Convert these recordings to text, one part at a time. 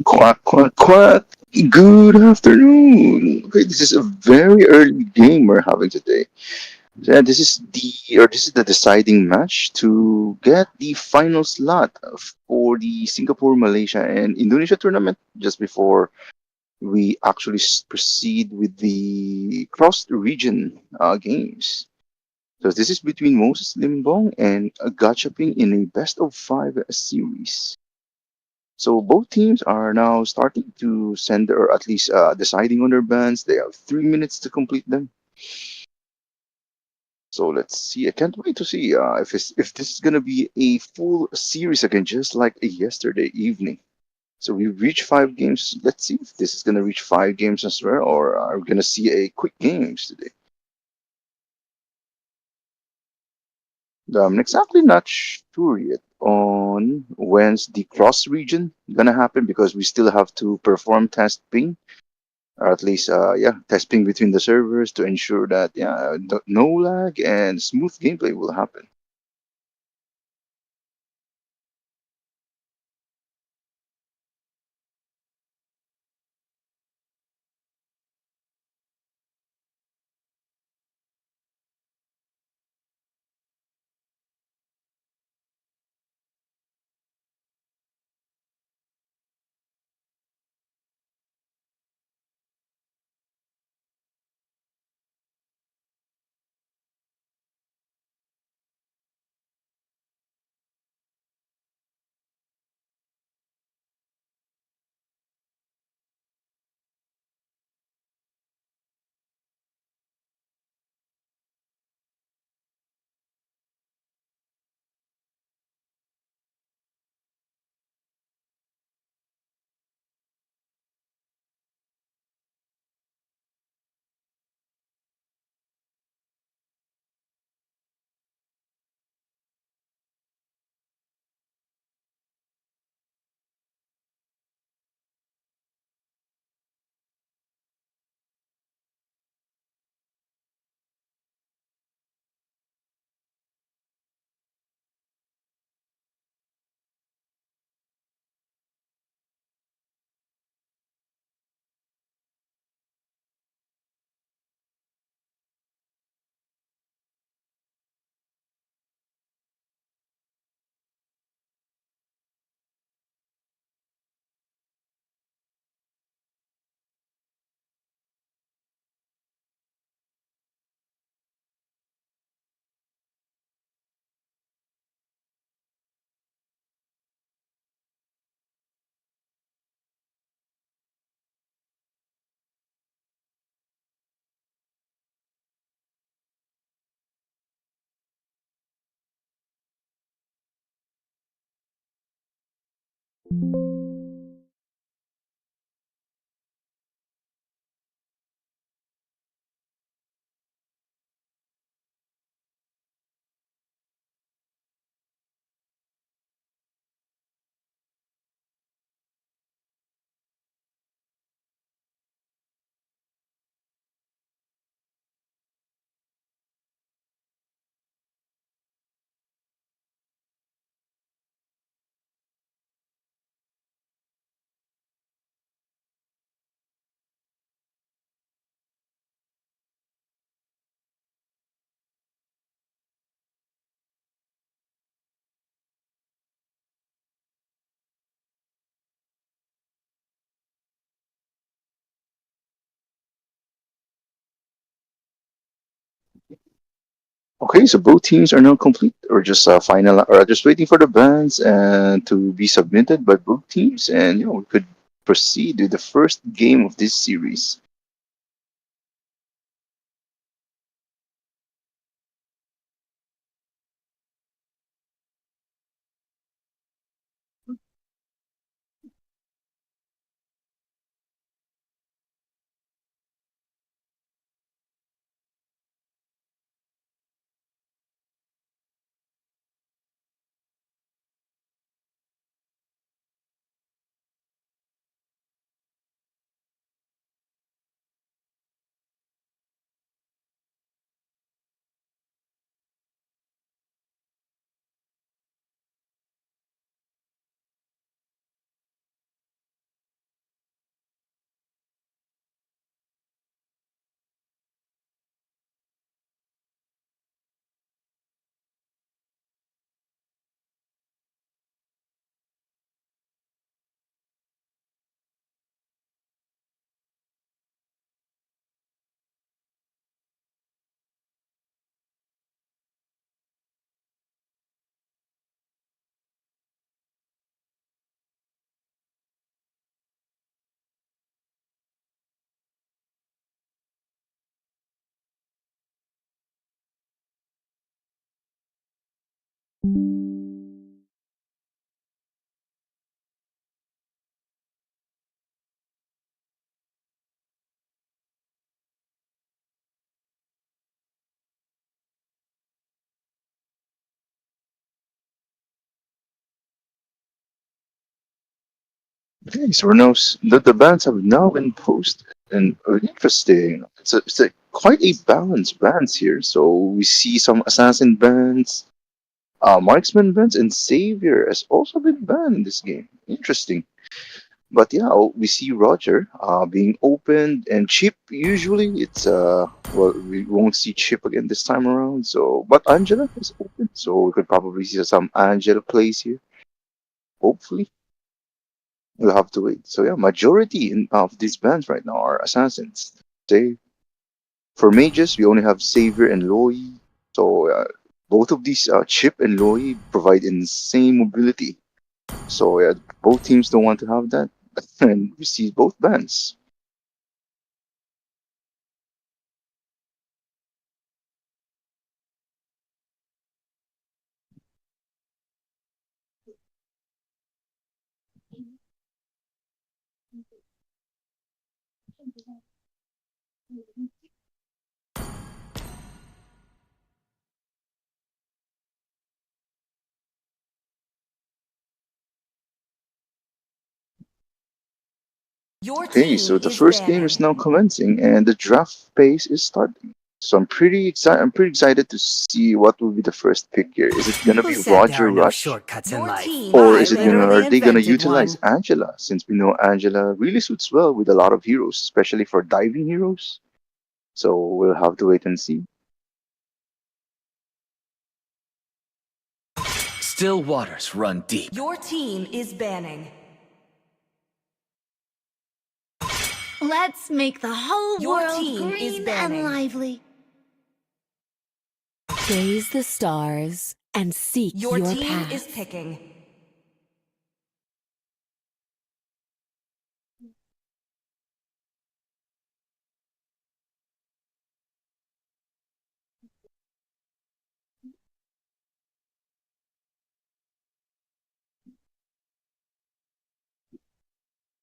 Quack, quack, quack. Good afternoon. Okay, this is a very early game we're having today. Yeah, this is the deciding match to get the final slot for the Singapore, Malaysia, and Indonesia tournament just before we actually proceed with the cross region games. So this is between Moses Limbong and Gacha in a best of five series. So both teams are now starting to send or at least deciding on their bans. They have 3 minutes to complete them. So let's see. I can't wait to see if this is gonna be a full series again, just like yesterday evening. So we reached 5 games. Let's see if this is gonna reach 5 games as well, or are we gonna see a quick games today? I'm exactly not sure yet on when's the cross region gonna happen because we still have to perform test ping or at least testing between the servers to ensure that no lag and smooth gameplay will happen. Okay, so both teams are now complete, or just final, or just waiting for the bans and to be submitted by both teams, and we could proceed with the first game of this series. Okay, so now the bands have now been posted, and interesting. It's a quite a balanced bands here. So we see some assassin bands, marksman bands, and savior has also been banned in this game. Interesting. But yeah, we see Roger being opened and Chip. Usually, it's well, we won't see Chip again this time around. So, but Angela is open, so we could probably see some Angela plays here. Hopefully, we'll have to wait. So yeah, of these bands right now are assassins. Say for mages, we only have Savior and Loi. So both of these Chip and Loi provide insane mobility. So yeah, both teams don't want to have that, and we see both bands. Your Okay, team so the is first game is banning. now commencing, and the draft phase is starting. So I'm pretty excited. I'm pretty excited to see what will be the first pick here. Is it gonna Who be said there Roger are no Rush, shortcuts in Your life? team or I is is it gonna banning. literally are they gonna invented utilize one. Angela? Since we know Angela really suits well with a lot of heroes, especially for diving heroes. So we'll have to wait and see. Still waters run deep. Your team is banning. Let's make the whole Your world team is green banning. and lively. Gaze the stars and seek Your your team path. is picking.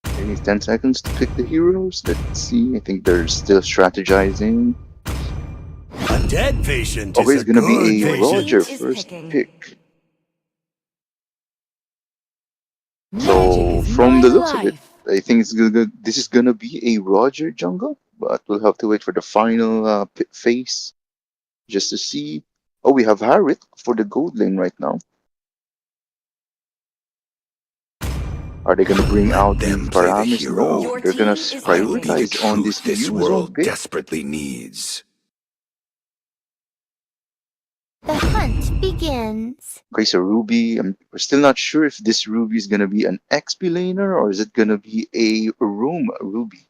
They need 10 seconds to pick the heroes. Let's see. I think they're still strategizing. A dead patient Okay, is it's a gonna good be a Your team Roger patient. is first picking. pick. Magic So is from my the looks of it, life. I think this is gonna be a Roger jungle, but we'll have to wait for the final phase just to see. Oh, we have Harriet for the gold lane right now. Are they gonna bring Let out the them play the Paramis? No, hero. Your they're gonna team is I will be the picking. prioritize on this truth this EU zone world pick. desperately needs. The hunt begins. Okay, so Ruby, we're still not sure if this Ruby is gonna be an XP laner or is it gonna be a roam Ruby.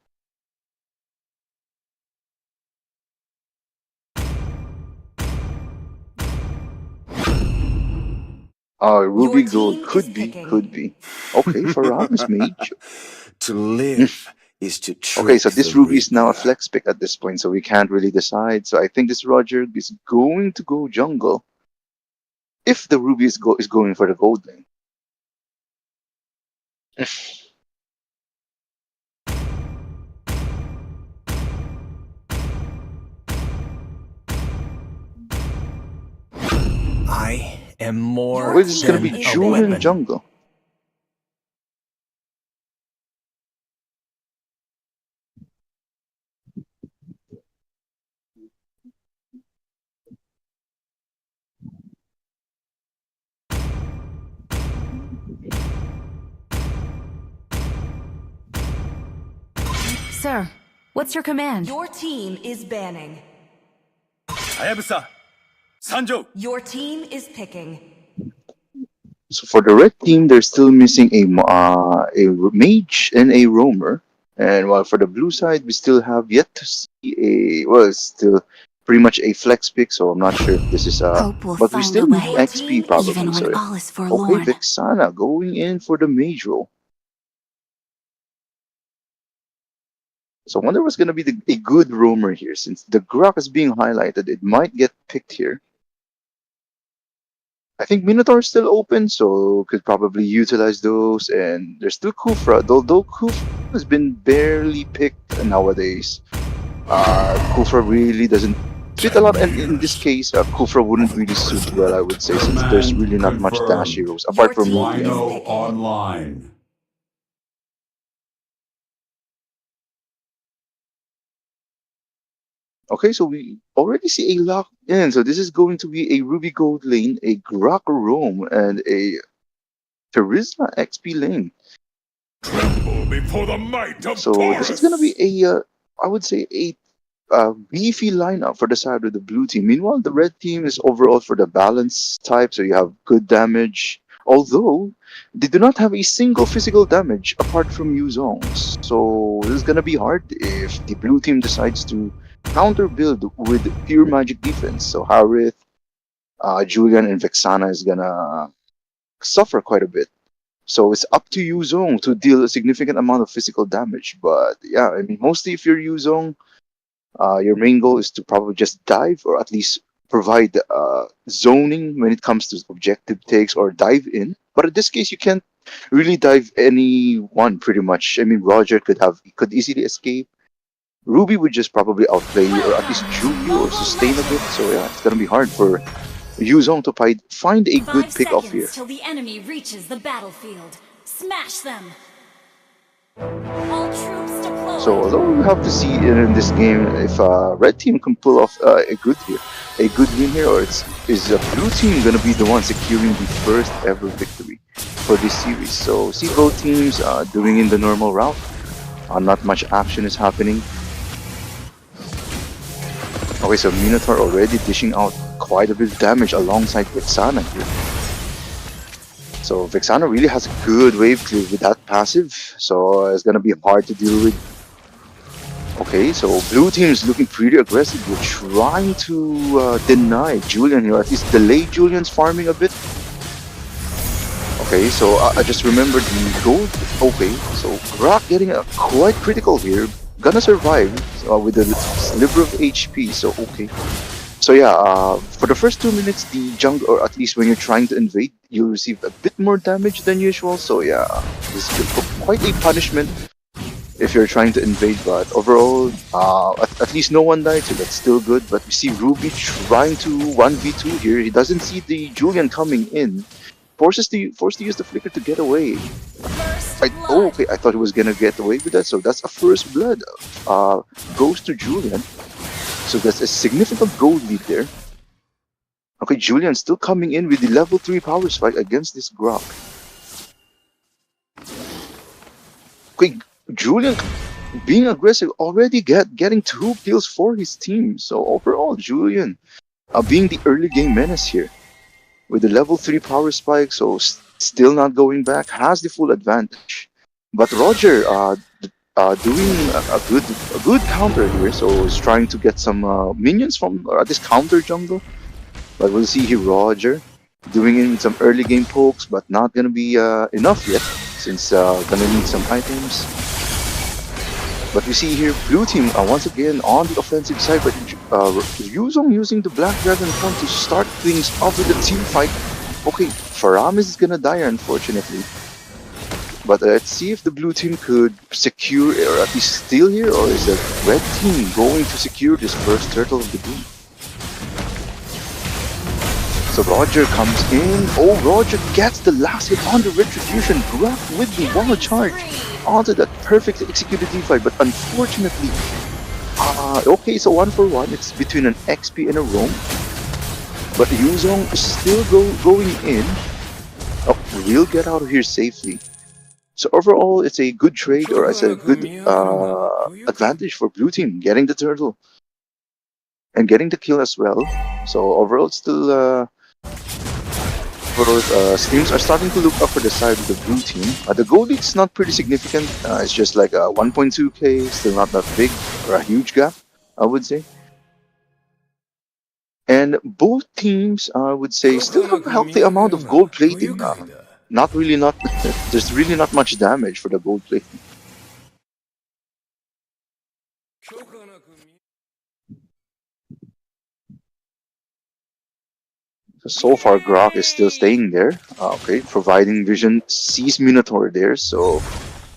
Your Ruby Gold team is could be, picking. could be. Okay, Paramis Mage. To live is to Okay, so trick the this Ruby is now a Reaper. flex pick at this point, so we can't really decide. So I think this Roger is going to go jungle if the Ruby is going for the gold lane. I am Your more Okay, this is gonna be team than is a Julian banning. weapon. jungle. Sir, what's your command? Your team is banning. Hayabusa, Sanjo. Your team is picking. So for the red team, they're still missing a mage and a roamer, and while for the blue side, we still have yet to see a well, it's still pretty much a flex pick. So I'm not sure if this is Hope will but we find still a need way, Your XP team is probably. even when So picking. all is okay, forlorn. Vexana going in for the mage role. So I wonder what's gonna be a good roamer here, since the Grok is being highlighted. It might get picked here. I think Minotaur is still open, so could probably utilize those. And there's still Kufra, though Kufra has been barely picked nowadays. Kufra really doesn't fit a 10 lot, and in this years case, Kufra wouldn't of really suit well, I would imprisonment. say, since there's Command really not much dash confirmed. heroes apart Your from team Ruby is anyway. Rhino picking. online. Okay, so we already see a lock in. So this is going to be a Ruby Gold lane, a Grok Roam, and a Charisma XP lane. Tremble before the might of So this is gonna be Taurus! I would say a beefy lineup for the side of the blue team. Meanwhile, the red team is overall for the balance type, so you have good damage. Although they do not have a single physical damage apart from Yuzong's. So this is gonna be hard if the blue team decides to counter build with pure magic defense. So Harith, Julian, and Vexana is gonna suffer quite a bit. So it's up to Yuzong to deal a significant amount of physical damage. But yeah, I mean, mostly if you're Yuzong, your main goal is to probably just dive or at least provide zoning when it comes to objective takes or dive in. But in this case, you can't really dive anyone pretty much. I mean, Roger could easily escape. Ruby would just probably outplay you or at least juke you or sustain a bit. So yeah, it's gonna be hard for Yuzong to find a good 5 pick off seconds here. till the enemy reaches the battlefield. Smash them! All troops deployed! So although we have to see in this game if red team can pull off a good win here, or is the blue team gonna be the one securing the first ever victory for this series. So see both teams doing in the normal route. Not much action is happening. Okay, so Minotaur already dishing out quite a bit of damage alongside Vexana here. So Vexana really has a good wave clear with that passive, so it's gonna be hard to deal with. Okay, so blue team is looking pretty aggressive. We're trying to deny Julian here, at least delay Julian's farming a bit. Okay, so I just remembered the gold. Okay, so Grok getting quite critical here. Gonna survive with a sliver of HP, so okay. So yeah, for the first 2 minutes, the jungle, or at least when you're trying to invade, you'll receive a bit more damage than usual. So yeah, this is quite a punishment if you're trying to invade. But overall, at least no one died, so that's still good. But we see Ruby trying to 1v2 here. He doesn't see the Julian coming in. Forced to use the flicker to get away. Okay, I thought he was gonna get away with that. So that's a first blood. Goes to Julian. So that's a significant gold lead there. Okay, Julian still coming in with the level 3 power spike against this Grok. Okay, Julian being aggressive, already getting 2 kills for his team. So overall, Julian being the early game menace here. With the level 3 power spike, so still not going back, has the full advantage. But Roger doing a good counter here, so he's trying to get some minions from this counter jungle. But we'll see here Roger doing in some early game pokes, but not gonna be enough yet, since gonna need some items. But we see here blue team once again on the offensive side, but Yuzong using the Black Dragon form to start things off with the team fight. Okay, Faramis is gonna die unfortunately. But let's see if the blue team could secure or at least steal here, or is the red team going to secure this first turtle of the game? So Roger comes in. Oh, Roger gets the last hit on the retribution. Grok with the wall charge onto that perfectly executed D5, but unfortunately, okay, so 1-for-1. It's between an XP and a roam. But Yuzong is still going in. Oh, we'll get out of here safely. So overall, it's a good trade, or it's a good advantage for blue team, getting the turtle and getting the kill as well. So overall, it's still teams are starting to look up for the side of the blue team. The goal lead's not pretty significant. It's just like 1.2k, still not that big or a huge gap, I would say. And both teams, I would say, still have a healthy amount of gold plating. There's really not much damage for the gold plating. So far, Grok is still staying there. Okay, providing vision, sees Minotaur there. So,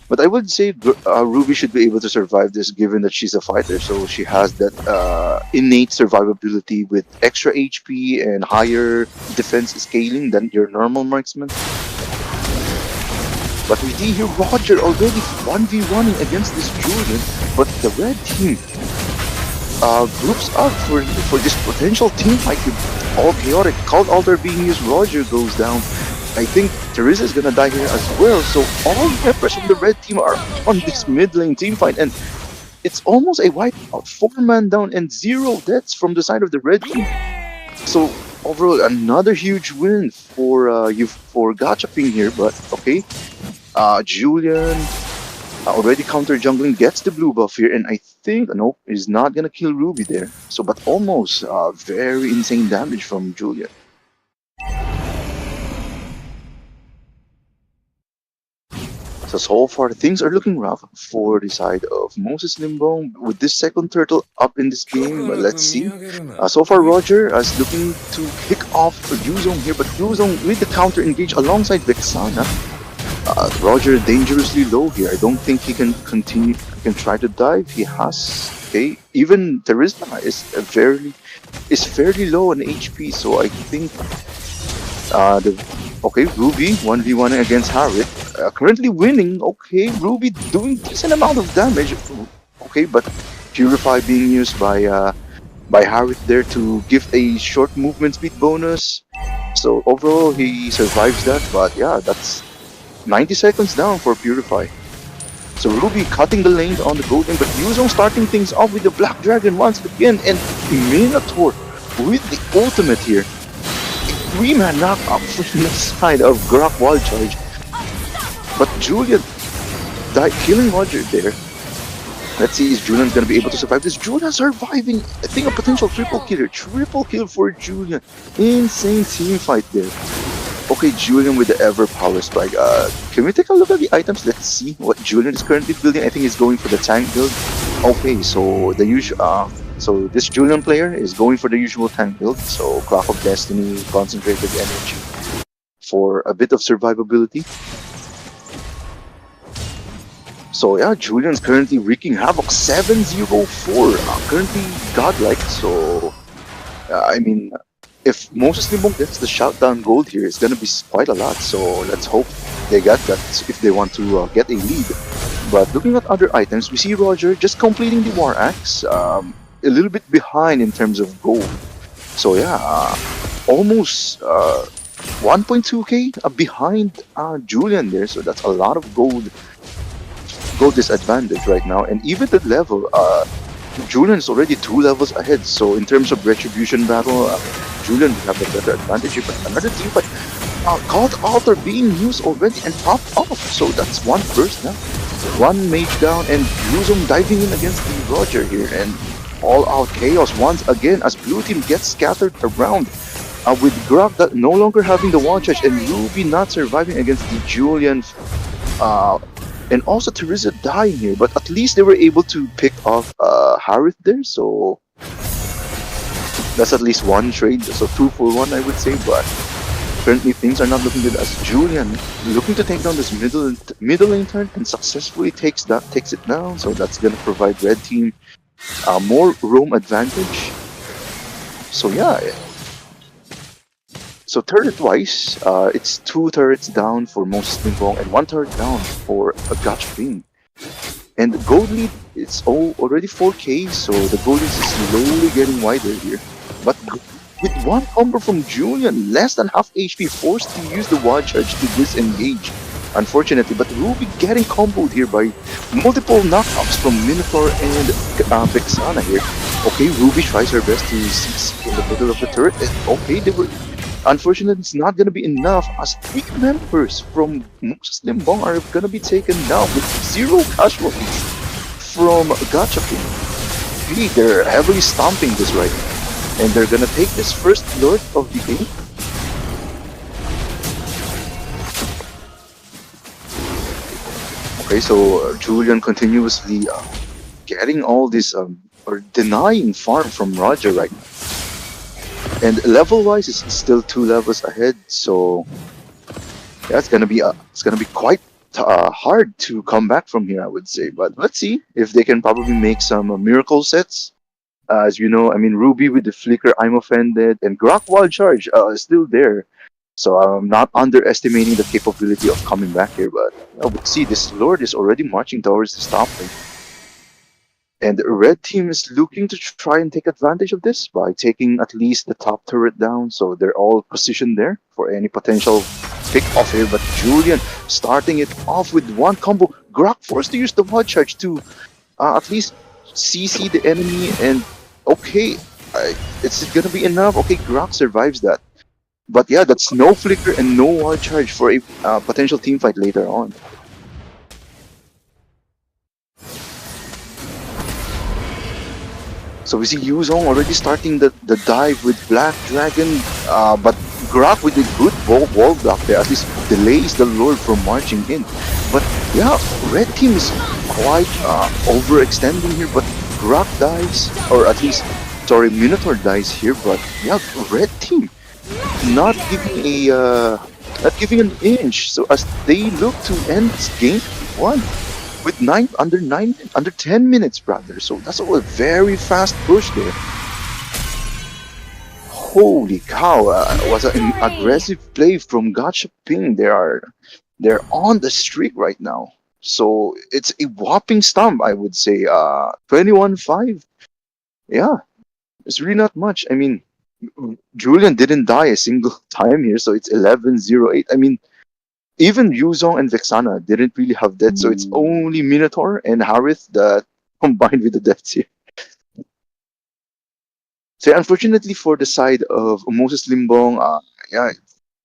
but I would say Ruby should be able to survive this, given that she's a fighter. So she has that innate survivability with extra HP and higher defense scaling than your normal marksman. But we see here Roger already 1v1ing against this Julian, but the red team groups up for this potential team fight with all chaotic. Cult Altar being used, Roger goes down. I think Teresa is gonna die here as well. So all members from the red team are on this mid lane team fight, and it's almost a wipeout. 4-man down and 0 deaths from the side of the red team. So overall, another huge win for for Gacha here. But okay, Julian already counter jungling, gets the blue buff here, and I think nope, is not gonna kill Ruby there. So but almost very insane damage from Julian. So far things are looking rough for the side of Moses Limbong with this second turtle up in this game. But let's see. So far Roger is looking to kick off for Yuzong here, but Yuzong with the counter engage alongside Vexana. Roger dangerously low here. I don't think he can continue. He can try to dive. He has okay. Even Teresa is fairly low on HP. So I think Ruby 1v1 against Harith. Currently winning. Okay, Ruby doing decent amount of damage. Okay, but Purify being used by Harith there to give a short movement speed bonus. So overall he survives that. But yeah, that's 90 seconds down for Purify. So Ruby cutting the lane on the gold lane, but Yuzong starting things off with the Black Dragon once again, and Minotaur with the ultimate here. 3-man knockout from the side of Grok Wall Charge. But Julian killing Roger there. Let's see, is Julian gonna be able to survive this? Julian surviving! I think a potential triple kill here. Triple kill for Julian. Insane team fight there. Okay, Julian with the Ever Power Spike. Can we take a look at the items? Let's see what Julian is currently building. I think he's going for the tank build. Okay, so the usual. So this Julian player is going for the usual tank build. So Clock of Destiny, Concentrated Energy for a bit of survivability. So yeah, Julian's currently wreaking havoc. 704, currently godlike. So I mean, if Moses Limbong gets the shutdown gold here, it's gonna be quite a lot. So let's hope they get that if they want to get a lead. But looking at other items, we see Roger just completing the War Axe, a little bit behind in terms of gold. So yeah, almost 1.2k behind Julian there. So that's a lot of gold disadvantage right now. And even the level, Julian is already 2 levels ahead. So in terms of retribution battle, Julian will have a better advantage here. But another team, but Cult Altar being used already and popped off. So that's one burst now. 1 mage down, and Yuzong diving in against the Roger here, and all out chaos once again as blue team gets scattered around. With Grok that no longer having the wall charge, and Ruby not surviving against the Julian. And also Teresa dying here, but at least they were able to pick off Harith there, so that's at least 1 trade, so 2 for 1 I would say. But currently things are not looking good as Julian looking to take down this middle lane turn and successfully takes it down. So that's gonna provide red team more roam advantage. So yeah. So turret-wise, it's 2 turrets down for Moses Limbong and 1 turret down for a Gacha. And the gold lead, it's already 4k, so the gold lead is slowly getting wider here. But with 1 combo from Julian, less than half HP, forced to use the wall charge to disengage, unfortunately. But Ruby getting comboed here by multiple knockouts from Minotaur and Vexana here. Okay, Ruby tries her best to seize in the middle of the turret, and okay, unfortunately, it's not going to be enough as 3 members from Moses Limbong are going to be taken down with 0 casualties from Gacha. They're heavily stomping this right now, and they're going to take this first Lord of the game. Okay, so Julian continuously getting all this or denying farm from Roger right now. And level-wise, it's still 2 levels ahead, so yeah, it's gonna be quite hard to come back from here, I would say. But let's see if they can probably make some miracle sets. As you know, I mean, Ruby with the flicker, I'm offended, and Grok Wall Charge is still there. So I'm not underestimating the capability of coming back here. But we'll see. This Lord is already marching towards the top lane. And the red team is looking to try and take advantage of this by taking at least the top turret down, so they're all positioned there for any potential pick off here. But Julian starting it off with one combo. Grok forced to use the wild charge to at least CC the enemy, and okay, it's gonna be enough. Okay, Grok survives that. But yeah, that's no flicker and no wild charge for a potential team fight later on. So we see Yuzong already starting the dive with Black Dragon, but Grok with a good wall block there, at least delays the Lord from marching in. But yeah, Red Team is quite overextending here, but Grok dies, or at least, sorry, Minotaur dies here, but yeah, Red Team not giving a not giving an inch. So as they look to end this game one with under 10 minutes, brother. So that's a very fast push there. Holy cow! Was an Victory! aggressive play from Gacha Ping. They're on the streak right now. So it's a whopping stomp, I would say. 21-5. Yeah, it's really not much. I mean, Julian didn't die a single time here, so it's 11-08. I mean, even Yuzong and Vexana didn't really have deaths, so it's only Minotaur and Harith that combined with the deaths here. So unfortunately for the side of Moses Limbong, yeah,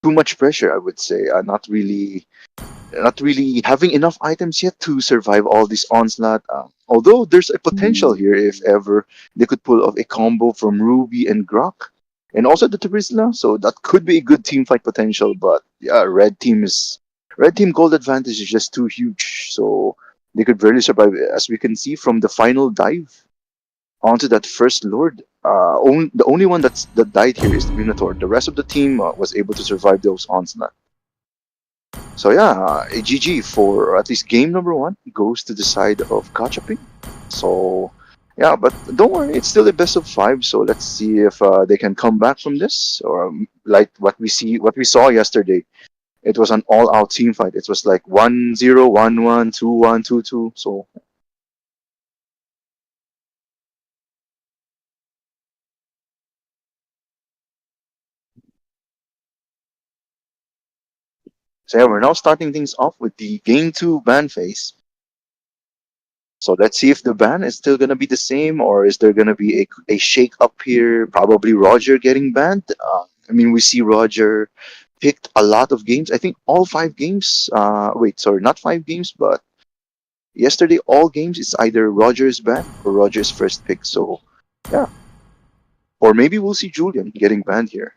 too much pressure, I would say. Not really having enough items yet to survive all this onslaught. Although there's a potential here if ever they could pull off a combo from Ruby and Grok, and also the Terizla, so that could be a good team fight potential. But yeah, red team gold advantage is just too huge, so they could barely survive. As we can see from the final dive onto that first Lord. The only one that died here is the Minotaur. The rest of the team was able to survive those onslaught. So yeah, a GG for at least game number one goes to the side of Gachaping. So yeah, but don't worry, it's still a best of five. So let's see if they can come back from this, or like what we saw yesterday. It was an all-out team fight. It was like 1-0, 1-1, 2-1, 2-2. So yeah, we're now starting things off with the game two ban phase. So let's see if the ban is still gonna be the same, or is there gonna be a shake up here? Probably Roger getting banned. I mean, we see Roger picked a lot of games. I think all 5 games. Wait, sorry, not 5 games, but yesterday all games it's either Roger's banned or Roger's first pick. So yeah, or maybe we'll see Julian getting banned here.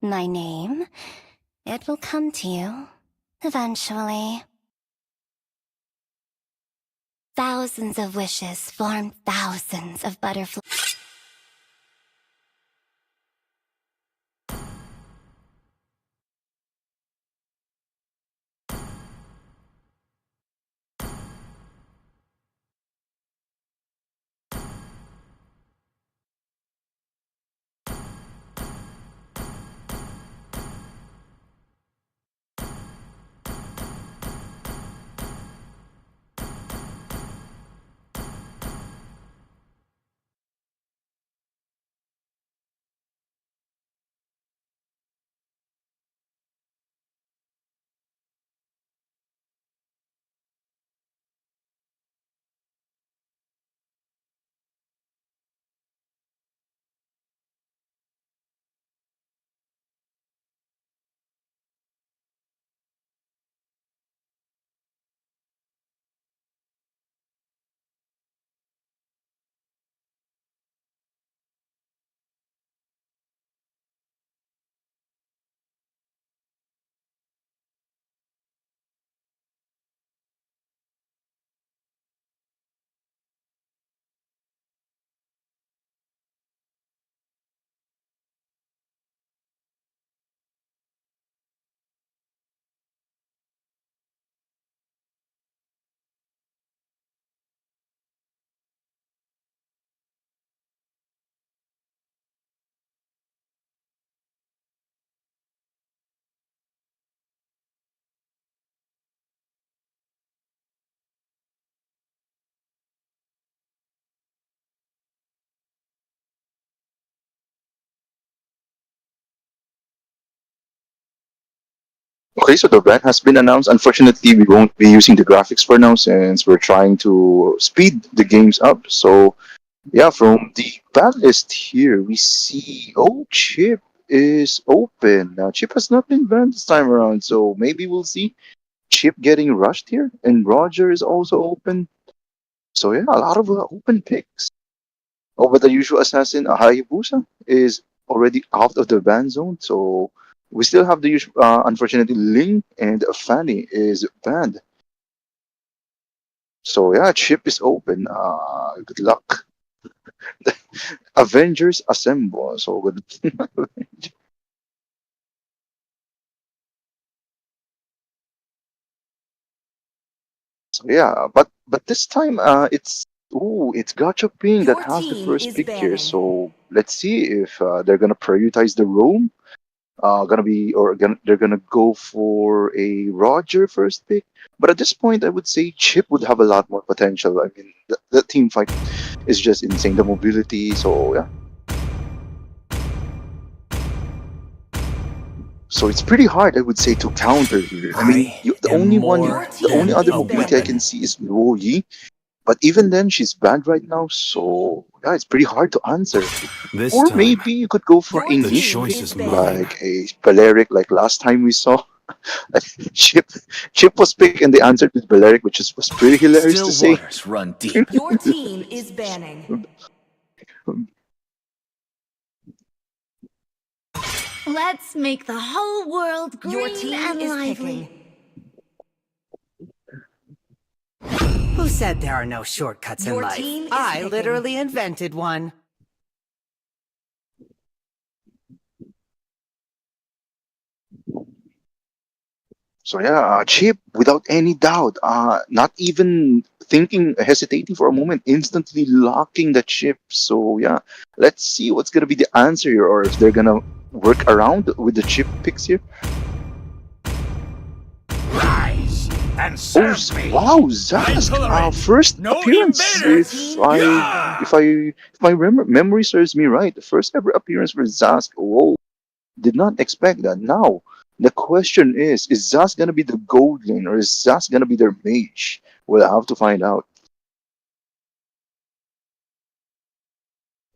My name? It will come to you. Eventually. Thousands of wishes form thousands of butterflies. Okay, so the ban has been announced. Unfortunately, we won't be using the graphics for now since we're trying to speed the games up. So yeah, from the ban list here, we see Chip is open. Now Chip has not been banned this time around, so maybe we'll see Chip getting rushed here, and Roger is also open. So yeah, a lot of open picks. But the usual assassin, Hayabusa, is already out of the ban zone. So we still have the usual. Unfortunately, Ling and Fanny is banned. So yeah, Chip is open. Good luck. Avengers assemble. So good. So yeah, but this time it's Gacha Ping that Your has the team first is pick here. banning. So let's see if they're gonna prioritize the roam. They're gonna go for a Roger first pick. But at this point, I would say Chip would have a lot more potential. I mean, the team fight is just insane. The mobility. So yeah. So it's pretty hard, I would say, to counter here. I mean, I the am only Your more the only team than other is a mobility I banning. can weapon. see is Luo Yi. But even then, she's banned right now. So yeah, it's pretty hard to answer. This Or time, maybe you could go for Your a the niche team choice pick, is is mine. banning. like a Peleric, like last time we saw. Chip, Chip was picked, and they answered with Peleric, which was pretty hilarious to Still say. waters run deep. Your team is banning. Let's make the whole world Your green team and is lively. picking. Who said there are no shortcuts in Your life? team is I picking. literally invented one. So yeah, Chip, without any doubt, not even thinking, hesitating for a moment, instantly locking the chip. So yeah, let's see what's gonna be the answer here, or if they're gonna work around with the chip picks here. Rise and Oh, serve me. wow, I Zask, tolerate first no appearance. Your invaders. team is picking. If my memory serves me right, the first ever appearance for Zask. Whoa, did not expect that. Now, the question is Zaz gonna be the gold lane or is Zaz gonna be their mage? We'll have to find out.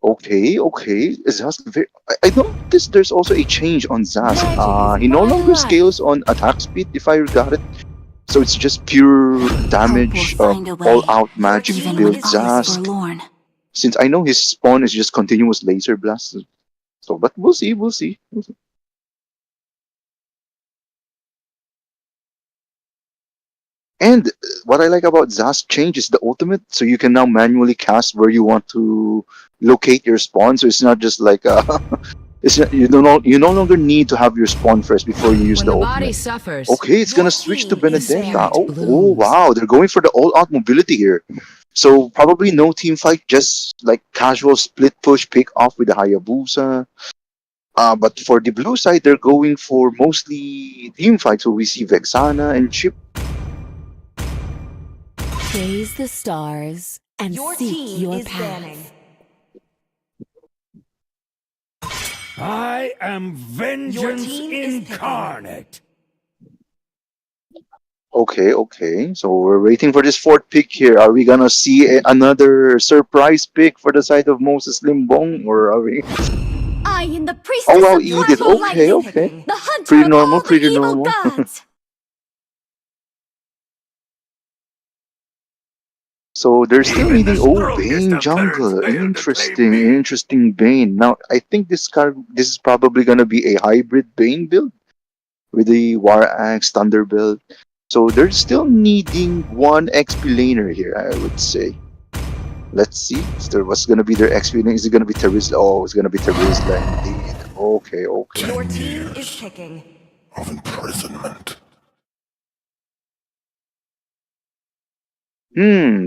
Okay. Zaz, I noticed there's also a change on Zaz. Magic is He no part of longer life. scales on attack speed, if I got it. So it's just pure Hope will damage, find a all way, out Your magic even team when build is all is picking. Zask. forlorn. Since I know his spawn is just continuous laser blasts. So, but we'll see. And what I like about Zast change is the ultimate, so you can now manually cast where you want to locate your spawn. So it's not just like it's not, you no longer need to have your spawn first before you use When the the body ultimate. suffers, Okay, it's Your gonna switch to team is Benedetta. banned. Oh blooms. wow, they're going for the all-out mobility here. So probably no team fight, just like casual split push pick off with the Hayabusa. But for the blue side, they're going for mostly team fights. So we see Vexana and Chip. Gaze the stars and Your seek team your is path. banning. I am vengeance team is picking. incarnate. Okay. So we're waiting for this fourth pick here. Are we gonna see another surprise pick for the side of Moses Limbong, or are we? I am the Oh priestess wow, of Edith. primal Okay, lightning, okay. the hunter Pretty of normal, all the pretty evil normal. gods. So they're still Even the needing. Oh, strongest Bane of clerics jungle. fail to tame me. Interesting Bane. Now I think this is probably gonna be a hybrid Bane build with the War Axe Thunderbolt. So they're still needing one XP laner here, I would say. Let's see. So what's gonna be their XP lane? Is it gonna be Terizla? Oh, it's gonna be Terizla indeed. Okay. Your team is picking. Of imprisonment.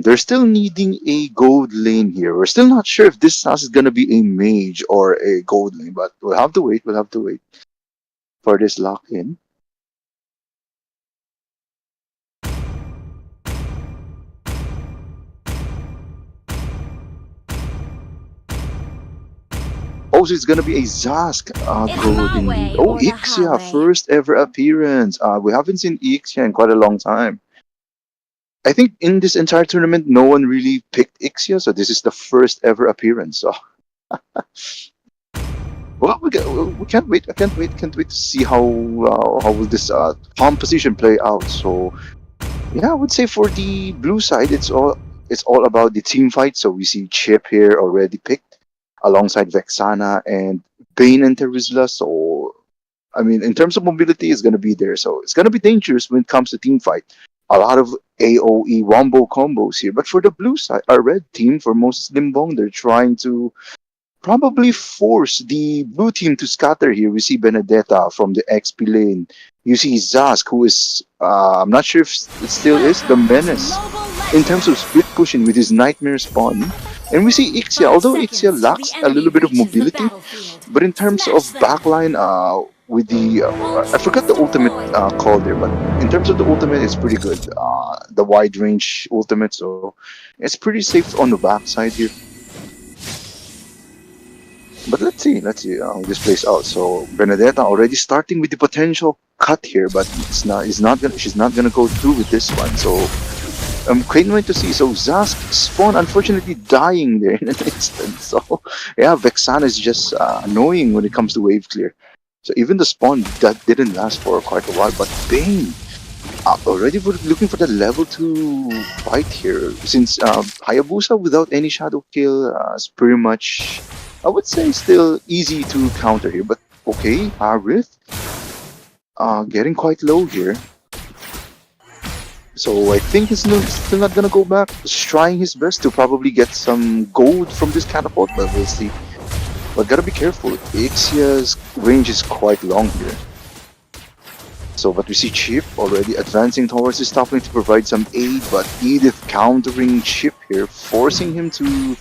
They're still needing a gold lane here. We're still not sure if this house is gonna be a mage or a gold lane, but we'll have to wait. We'll have to wait for this lock in. Oh, so it's gonna be a Zask It's gold my indeed. way Oh, or the Ixia, highway. first ever appearance. We haven't seen Ixia in quite a long time. I think in this entire tournament, no one really picked Ixia, so this is the first ever appearance. So, well, we can't wait. Can't wait to see how will this composition play out. So, yeah, I would say for the blue side, it's all about the team fight. So we see Chip here already picked alongside Vexana and Bane and Terizla. So I mean, in terms of mobility, it's gonna be there. So it's gonna be dangerous when it comes to team fight. A lot of AOE wombo combos here. But for the blue side, our red team, for Moses Limbong, they're trying to probably force the blue team to scatter here. We see Benedetta from the XP lane. You see Zask, who is, I'm not sure if it still is, the Welcome to menace in terms of MobileLegends. split pushing with his Nightmare spawn. And we see Ixia, 5 although Ixia seconds till the lacks a enemy little bit of reaches the mobility, battlefield. but in terms of Smash them. backline, with the All I forgot troops the ultimate deployed. call there, but in terms of the ultimate, it's pretty good. The wide range ultimate, so it's pretty safe on the backside here. But let's see how this plays out. So Benedetta already starting with the potential cut here, but she's not gonna go through with this one. So I'm quite wait to see. So Zask spawn unfortunately dying there in an instant. So yeah, Vexana is just annoying when it comes to wave clear. So even the spawn that didn't last for quite a while, but Bane already looking for the level 2 fight here. Since Hayabusa without any shadow kill is pretty much, I would say, still easy to counter here. But okay, Arith getting quite low here. So I think he's still not gonna go back. He's trying his best to probably get some gold from this catapult, but we'll see. But gotta be careful. Ixia's range is quite long here. So, but we see Chip already advancing towards his top lane to provide some aid, but Edith countering Chip here, forcing him to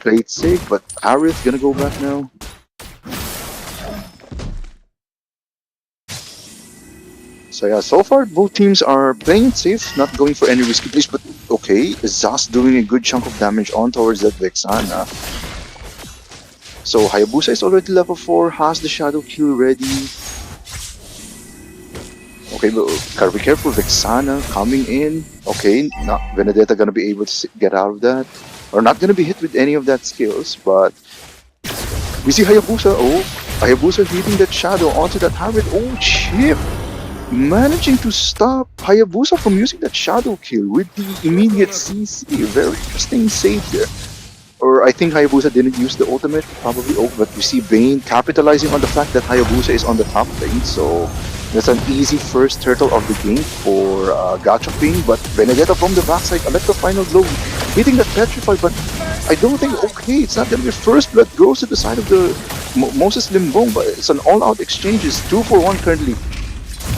play it safe. But Arith gonna go back now. So yeah, so far both teams are playing it safe, not going for any risky plays, but okay, Zas doing a good chunk of damage on towards that Vexana. So Hayabusa is already level 4, has the shadow kill ready. Okay, but gotta be careful, Vexana coming in. Okay, not Benedetta gonna be able to get out of that. Or not gonna be hit with any of that skills, but we see Hayabusa, Hayabusa hitting that shadow onto that Harriet. Oh, Chip! Managing to stop Hayabusa from using that shadow kill with the immediate CC. Very interesting save there. Or I think Hayabusa didn't use the ultimate, probably. Oh, but we see Bane capitalizing on the fact that Hayabusa is on the top lane. So That's an easy first turtle of the game for Gacha Ping, but Benedetta from the backside, Electro final blow, hitting that Petrify, but I don't think, okay, it's not gonna be first blood goes to the side of the Moses Limbong, but it's an all-out exchange, it's 2-for-1 currently,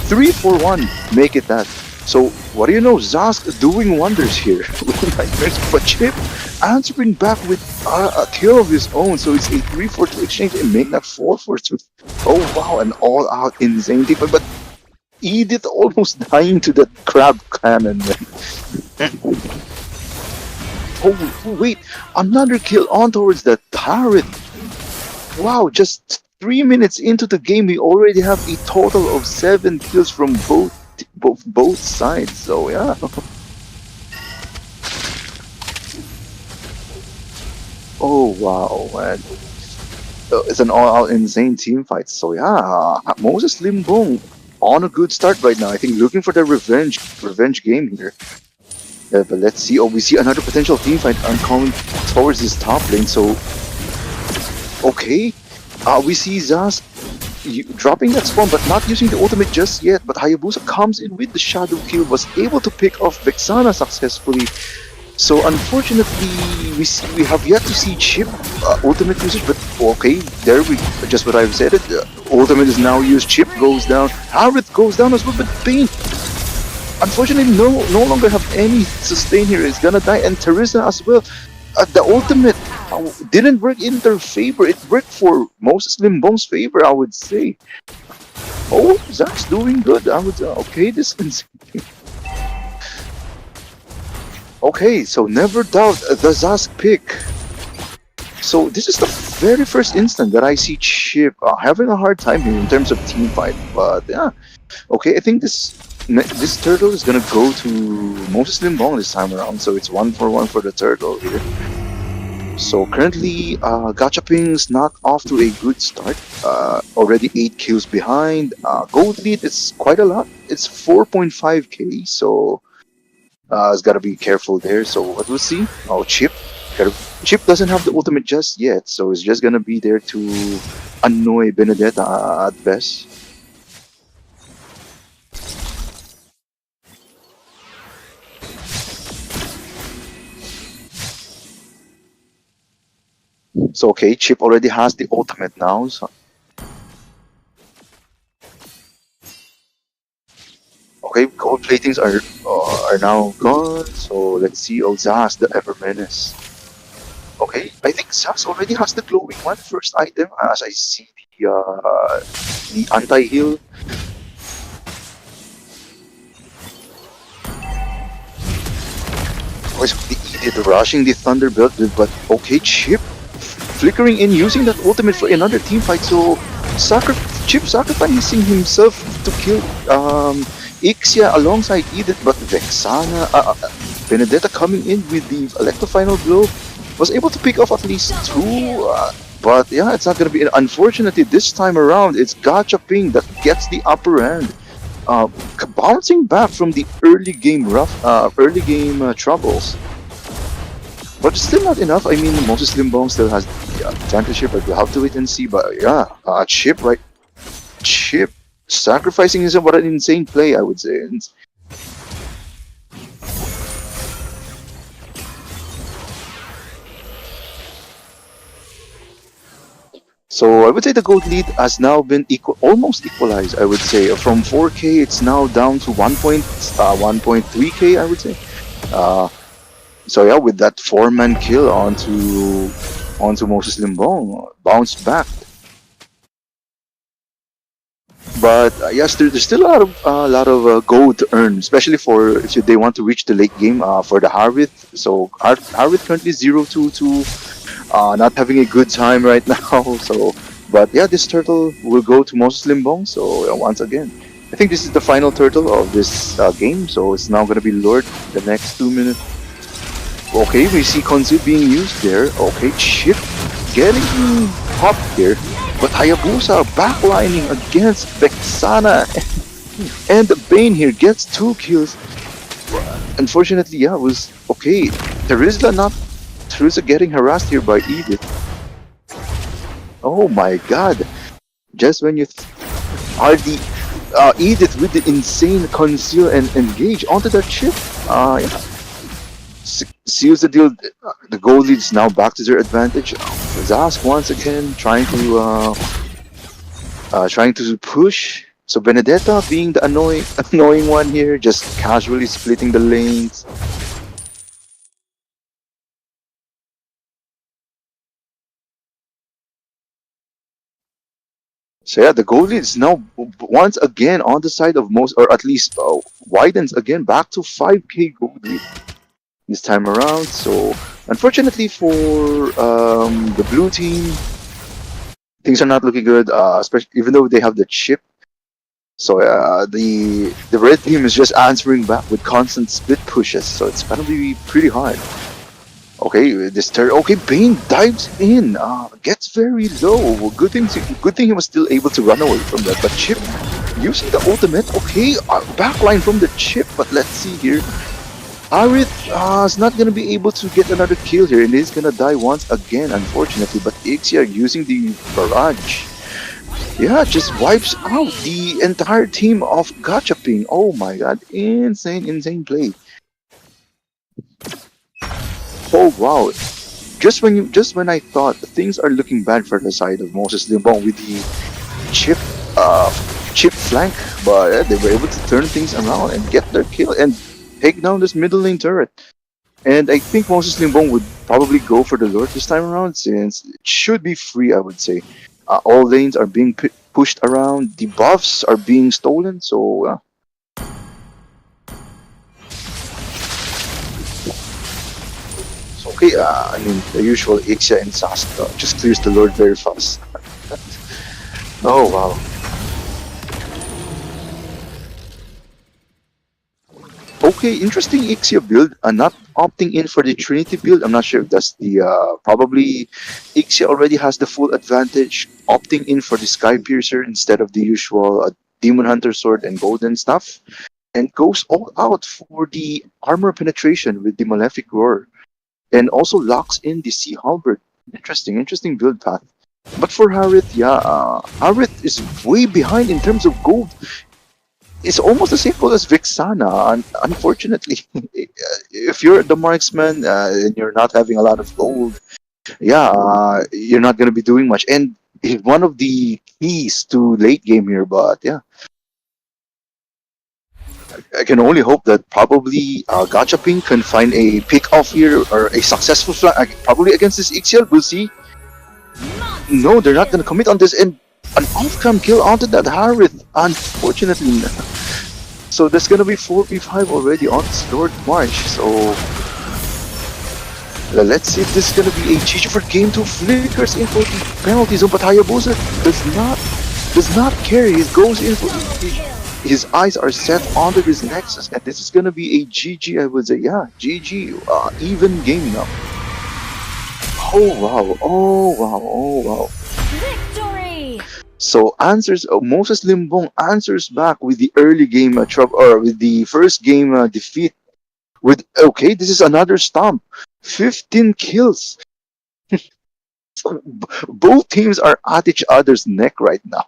3-for-1, make it that. So, what do you know, Zask doing wonders here, with nightmares, but Chip answering back with a kill of his own, so it's a 3-for-2 exchange and make that 4-for-2. Oh wow, an all-out insane team, but Edith almost dying to that crab cannon. Oh wait, another kill on towards the turret. Wow, just 3 minutes into the game, we already have a total of 7 kills from both sides. So yeah. Oh wow, man. It's an all-out insane team fight. So yeah, Moses Limbong on a good start right now. I think looking for the revenge game here. But let's see. Oh, we see another potential team fight coming towards this top lane. So okay, we see Zaz dropping that spawn, but not using the ultimate just yet. But Hayabusa comes in with the shadow kill, was able to pick off Vexana successfully. So unfortunately, we have yet to see Chip ultimate usage, but okay, there we just what I've said. Ultimate is now used. Chip goes down. Harith goes down as well, but Bane unfortunately no longer have any sustain here. Is gonna die, and Teresa as well. The ultimate didn't work in their favor. It worked for Moses Limbong's favor, I would say. Oh, Zach's doing good. I would okay. This is okay, so never doubt the Zask pick. So this is the very first instant that I see Chip having a hard time here in terms of team fight. But yeah, okay, I think this turtle is gonna go to Moses Limbong this time around. So it's 1-for-1 for the turtle here. So currently, Gacha Ping's not off to a good start. Already 8 kills behind. Gold lead is quite a lot. It's 4.5k. So. Has got to be careful there. So what we'll see? Oh, Chip. Chip doesn't have the ultimate just yet, so it's just gonna be there to annoy Benedetta at best. So okay, Chip already has the ultimate now. So. Okay, gold platings are now gone. So let's see. Oh, Zaz, the Ever Menace. Okay, I think Zaz already has the glowing one first item, as I see the anti-heal. Oh, so the Edith rushing the Thunderbolt, but okay, Chip flickering in, using that ultimate for another team fight. So Chip sacrificing himself to kill Ixia alongside Edith, but Vexana, Benedetta coming in with the Electro final blow, was able to pick off at least 2, but yeah, it's not going to be, unfortunately this time around, it's Gacha Ping that gets the upper hand, bouncing back from the early game troubles. But it's still not enough. I mean, Moses Limbong still has the advantage here, but we'll have to wait and see. But yeah, Chip sacrificing is what an insane play, I would say. So I would say the gold lead has now been almost equalized. I would say from 4k, it's now down to 1.3k. I would say. So yeah, with that 4-man kill onto Moses Limbong, bounced back. But yes, there's still a lot of gold to earn, especially for if they want to reach the late game for the Harith. So Harith currently 0-2-2, not having a good time right now. So, but yeah, this turtle will go to Moses Limbong. So once again, I think this is the final turtle of this game. So it's now gonna be lured the next 2 minutes. Okay, we see Konzu being used there. Okay, Chip getting popped here. But Hayabusa backlining against Vexana, and Bane here gets 2 kills. Unfortunately, yeah, it was okay. Teresa getting harassed here by Edith. Oh my god. Just when you are the Edith with the insane conceal and engage onto that chip. Yeah. Seals the deal. The goal leads now back to their advantage. Zask once again trying to push. So Benedetta being the annoying one here, just casually splitting the lanes. So yeah, the goal lead is now once again on the side of most, or at least widens again back to 5k goal lead this time around. So unfortunately for the blue team, things are not looking good. Especially even though they have the chip. So the red team is just answering back with constant split pushes. So it's gonna be pretty hard. Okay, this turn. Okay, Bane dives in. Gets very low. Good thing he was still able to run away from that. But Chip using the ultimate. Okay, backline from the Chip. But let's see here. Aerith is not gonna be able to get another kill here, and he's gonna die once again, unfortunately. But Ixia using the barrage. Yeah, just wipes out the entire team of Gachaping. Oh my god, insane play. Oh wow. Just when I thought things are looking bad for the side of Moses Limbong with the chip uh chip flank, but they were able to turn things around and get their kill and take down this middle lane turret. And I think Moses Limbong would probably go for the Lord this time around since it should be free, I would say. All lanes are being pushed around, the buffs are being stolen, so okay, I mean, the usual Ixia and Sasuke just clears the Lord very fast. Oh, wow. Okay, interesting Ixia build. Not opting in for the Trinity build. I'm not sure if that's the, probably Ixia already has the full advantage, opting in for the Sky Piercer instead of the usual Demon Hunter Sword and Golden stuff, and goes all out for the armor penetration with the Malefic Roar. And also locks in the Sea Halberd. Interesting build path. But for Harith, yeah, Harith is way behind in terms of gold. It's almost the same gold as Vixana, unfortunately. If you're the marksman and you're not having a lot of gold, yeah, you're not going to be doing much. And it's one of the keys to late game here, but yeah. I can only hope that probably Gachaping can find a pick off here or a successful flank, probably against this Ixiel. We'll see. No, they're not going to commit on this, and an off-cam kill onto that Harith, unfortunately. So there's going to be 4v5 already on this Lord March. So let's see if this is going to be a GG for game 2. Flickers in for the penalty zone, but Hayabusa does not care. He goes in for his eyes are set onto his nexus, and this is gonna be a GG, I would say. Yeah, GG, even game now. Oh wow. Victory! So answers, Moses Limbong answers back with the early game trouble, or with the first game defeat. With okay, this is another stomp, 15 kills. Both teams are at each other's neck right now.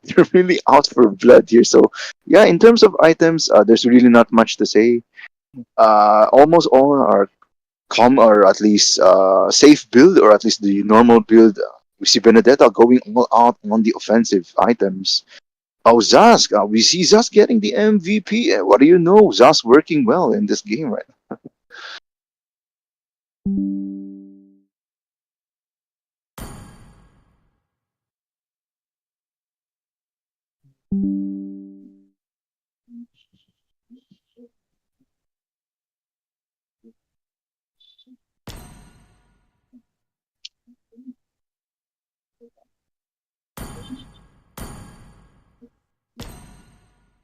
They're really out for blood here. So yeah, in terms of items, there's really not much to say. Almost all are or at least safe build, or at least the normal build. We see Benedetta going all out on the offensive items. Oh, Zask, we see Zask getting the MVP. What do you know? Zask working well in this game right now.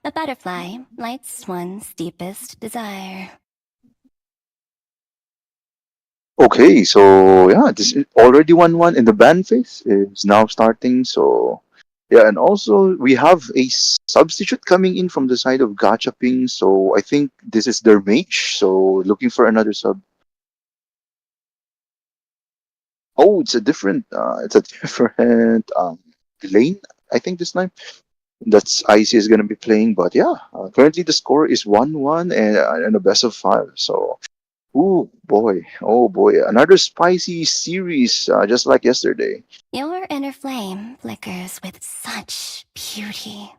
A butterfly lights one's deepest desire. Okay, so yeah, this is already 1-1 in the ban phase is now starting. So yeah, and also we have a substitute coming in from the side of Gachaping. So I think this is their mage. So looking for another sub. Oh, it's a different lane. I think this time. That's Icy is gonna be playing. But yeah, currently the score is 1-1 and a best of five. So, oh boy, another spicy series, just like yesterday. Your inner flame flickers with such beauty.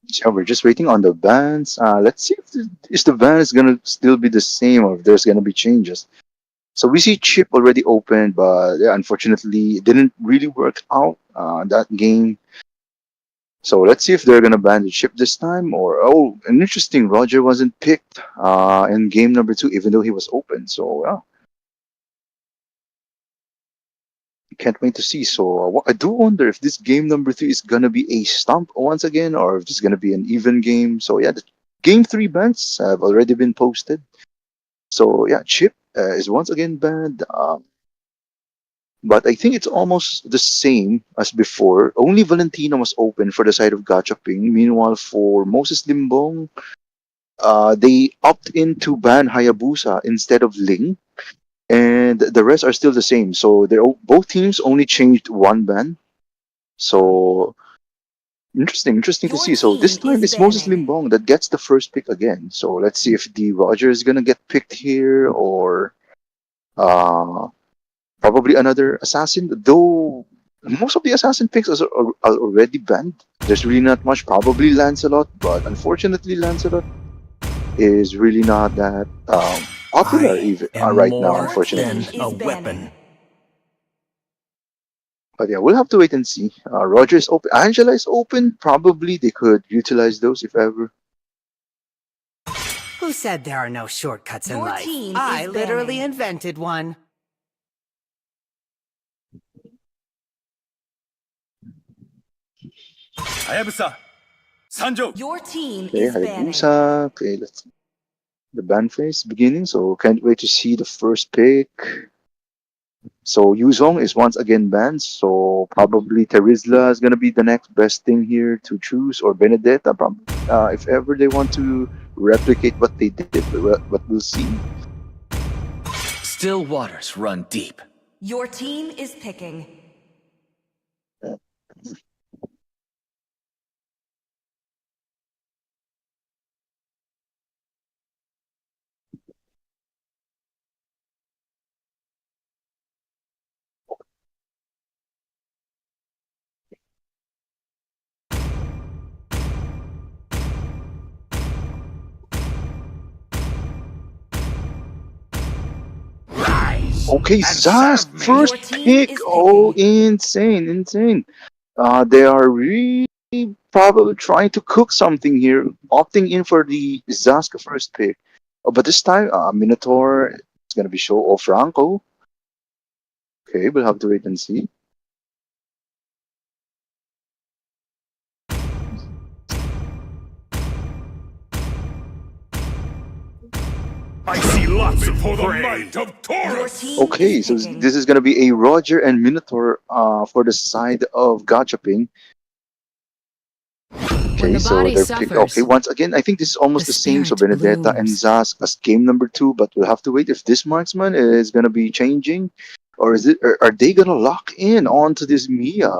So we're just waiting on the bans. Let's see if the ban is gonna still be the same or if there's gonna be changes. So we see Chip already opened, but yeah, unfortunately, it didn't really work out that game. So let's see if they're gonna ban the Chip this time, or oh, an interesting. Roger wasn't picked in game number two, even though he was open. So yeah, can't wait to see. So I do wonder if this game number three is gonna be a stump once again, or if it's gonna be an even game. So yeah, the game three bans have already been posted. So yeah, Chip is once again banned. But I think it's almost the same as before. Only Valentina was open for the side of Gacha Ping. Meanwhile, for Moses Limbong, they opt in to ban Hayabusa instead of Ling, and the rest are still the same. So both teams only changed one ban. So interesting to Your see. So this team time is it's Moses banning. Limbong that gets the first pick again. So let's see if the Roger is gonna get picked here or uh, probably another assassin. Though most of the assassin picks are already banned. There's really not much. Probably Lancelot, but unfortunately Lancelot is really not that popular I even am right now. more Your team than Unfortunately, a is banning. weapon. but yeah, we'll have to wait and see. Roger is open. Angela is open. Probably they could utilize those if ever. Who said there are no shortcuts in Your life? team I is literally banning. invented one. Hayabusa, Sanjo. Your team Okay, is banning. Hayabusa. Okay, let's the ban phase beginning. So can't wait to see the first pick. So Yuzong is once again banned. So probably Terizla is gonna be the next best thing here to choose, or Benedetta, if ever they want to replicate what they did. But we'll see. Still waters run deep. Your team is picking. Okay, Zaz, Your first team pick. is Oh, picking. insane, insane. They are really probably trying to cook something here, opting in for the Zaska first pick. But this time, Minotaur is going to be show off Franco. Okay, we'll have to wait and see. I see lots of for the might of Your Taurus. team is Okay, so picking. this is going to be a Roger and Minotaur for the side of Gachaping. When Okay, the so body they're picked. Okay, suffers, once again, I think this is the almost the same. So spirit Benedetta and blooms. Zaz as game number 2, but we'll have to wait if this marksman is gonna be changing, or is it? Are they gonna lock in onto this Mia?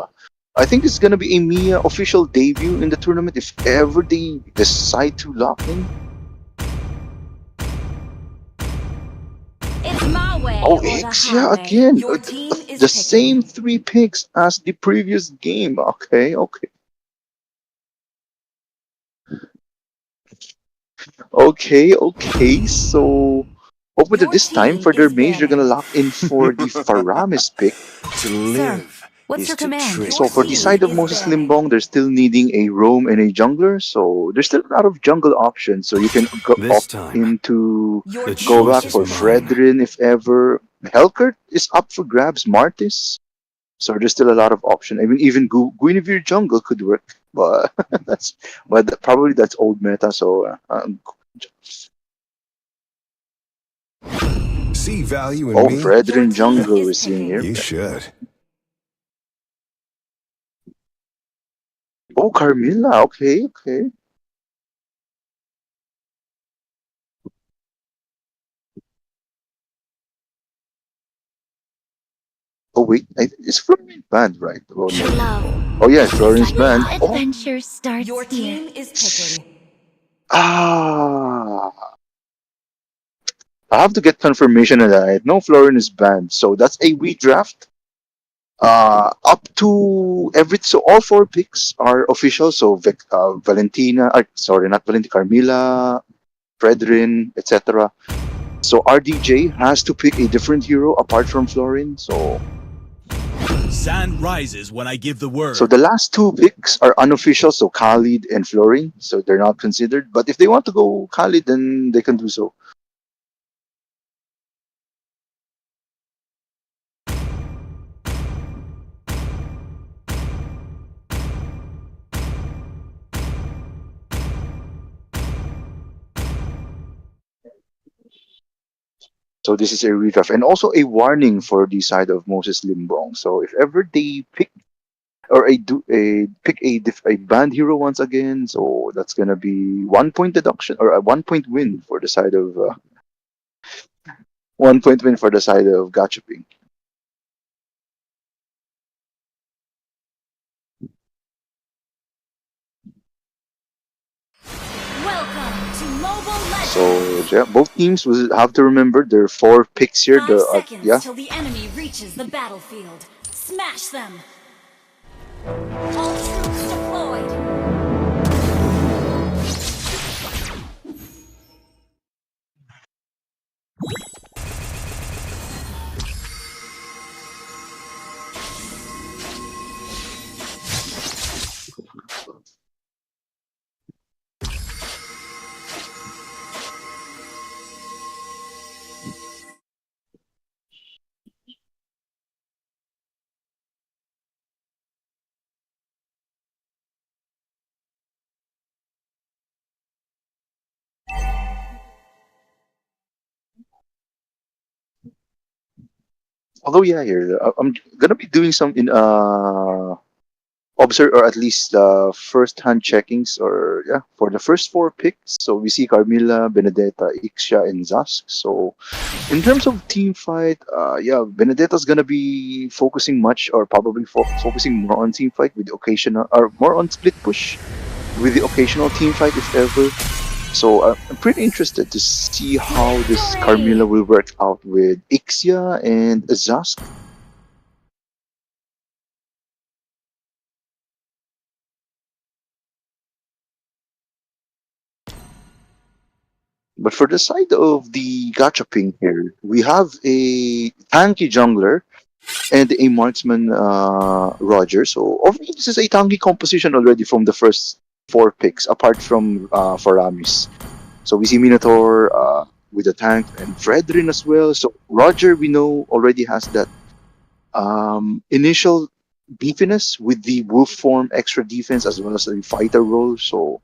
I think it's gonna be a Mia official debut in the tournament if ever they decide to lock in. It's my way Oh, or the Ixia highway. again. Your team is The same picking. 3 picks as the previous game. Okay, okay. Okay, okay. So hopefully Your this time team for their is mage, they're gonna banning. lock in for the Faramis pick. To Sir, live what's is your to command? trick Your So for the team side of is you. Moses banning. Limbong, they're still needing a roam and a jungler. So there's still a lot of jungle options. So you can go This opt time, into Your the go team choice back is is for mine. picking. Fredrin if ever. Helkert is up for grabs. Martis. So there's still a lot of option. I mean, even Guinevere jungle could work, but probably that's old meta. So See value in oh, me? Your Fredrin team jungle we're is seeing picking. here. You should. Oh, Carmilla. Okay, okay. Oh wait, is Florian banned, right? Oh True no. love. Oh yes, This Florian's banned. real Oh adventure starts Your here. team is picking. ah, I have to get confirmation of that. No, Florian is banned, so that's a redraft. Up to every so all 4 picks are official. So Valentina, sorry, not Valentina, Carmilla, Fredrin, etc. So RDJ has to pick a different hero apart from Florin. Sand rises when I give the So word. the last 2 picks are unofficial, so Khalid and Florin, so they're not considered. But if they want to go Khalid, then they can do so. So this is a redraft and also a warning for the side of Moses Limbong. So if ever they pick or a pick a banned hero once again, so that's gonna be 1 point deduction or a 1 point win for the side of 1 point win for the side of Gachaping. Welcome to Mobile So Legends! yeah, both teams will have to remember there are 4 picks here. 5 seconds Yeah. till the enemy reaches the battlefield. Smash them! All troops deployed! Although yeah, here I'm gonna be doing some in observe or at least first-hand checkings or yeah for the first 4 picks. So we see Carmilla, Benedetta, Ixia, and Zask. So in terms of team fight, yeah, Benedetta's gonna be focusing much or probably focusing more on team fight with the occasional or more on split push with the occasional team fight if ever. So I'm pretty interested to see how this Victory! Carmilla will work out with Ixia and Zask. But for the side of the Gacha Ping here, we have a tanky jungler and a marksman Roger. So overall, this is a tanky composition already from the first four picks, apart from Faramis. So we see Minotaur with a tank and Fredrin as well. So Roger, we know, already has that initial beefiness with the wolf form extra defense as well as the fighter role. So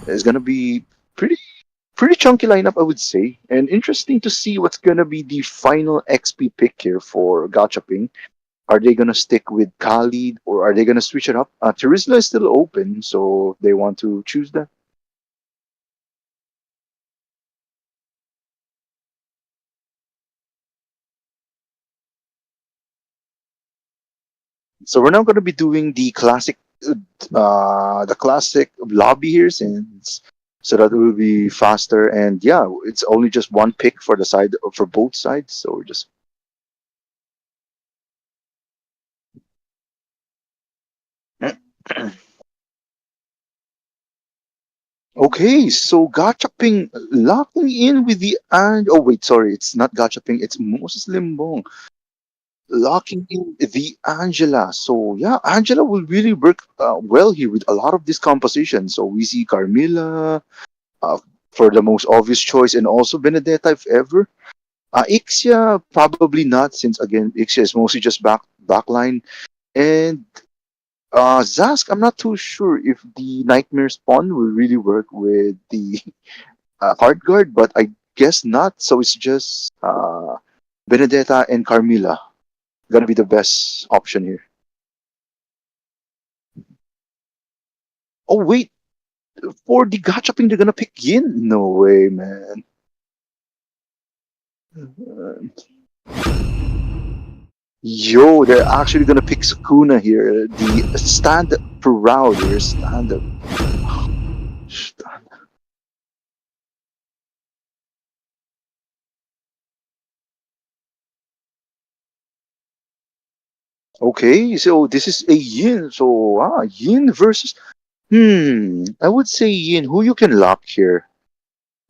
it's gonna be pretty chunky lineup, I would say, and interesting to see what's gonna be the final XP pick here for Gachaping. Are they gonna stick with Khalid or are they gonna switch it up? Terizla is still open, so they want to choose that. So we're now gonna be doing the classic lobby here, since so that it will be faster. And yeah, it's only just one pick for the side for both sides, so we're just okay. So Gachaping locking in with the and oh wait, sorry, it's not Gachaping, it's Moses Limbong locking in the Angela. So yeah, Angela will really work well here with a lot of this composition. So we see Carmilla uh, for the most obvious choice, and also Benedetta if ever. Ixia probably not, since again Ixia is mostly just backline. And Zask, I'm not too sure if the Nightmare spawn will really work with the hard guard, but I guess not. So it's just Benedetta and Carmilla gonna be the best option here. Oh wait, for the gachaping they're gonna pick Yin? No way, man. Yo, they're actually gonna pick Sukuna here. The stand proud here, stand up. Stand. Okay, so this is a Yin. So Yin versus I would say Yin. Who you can lock here?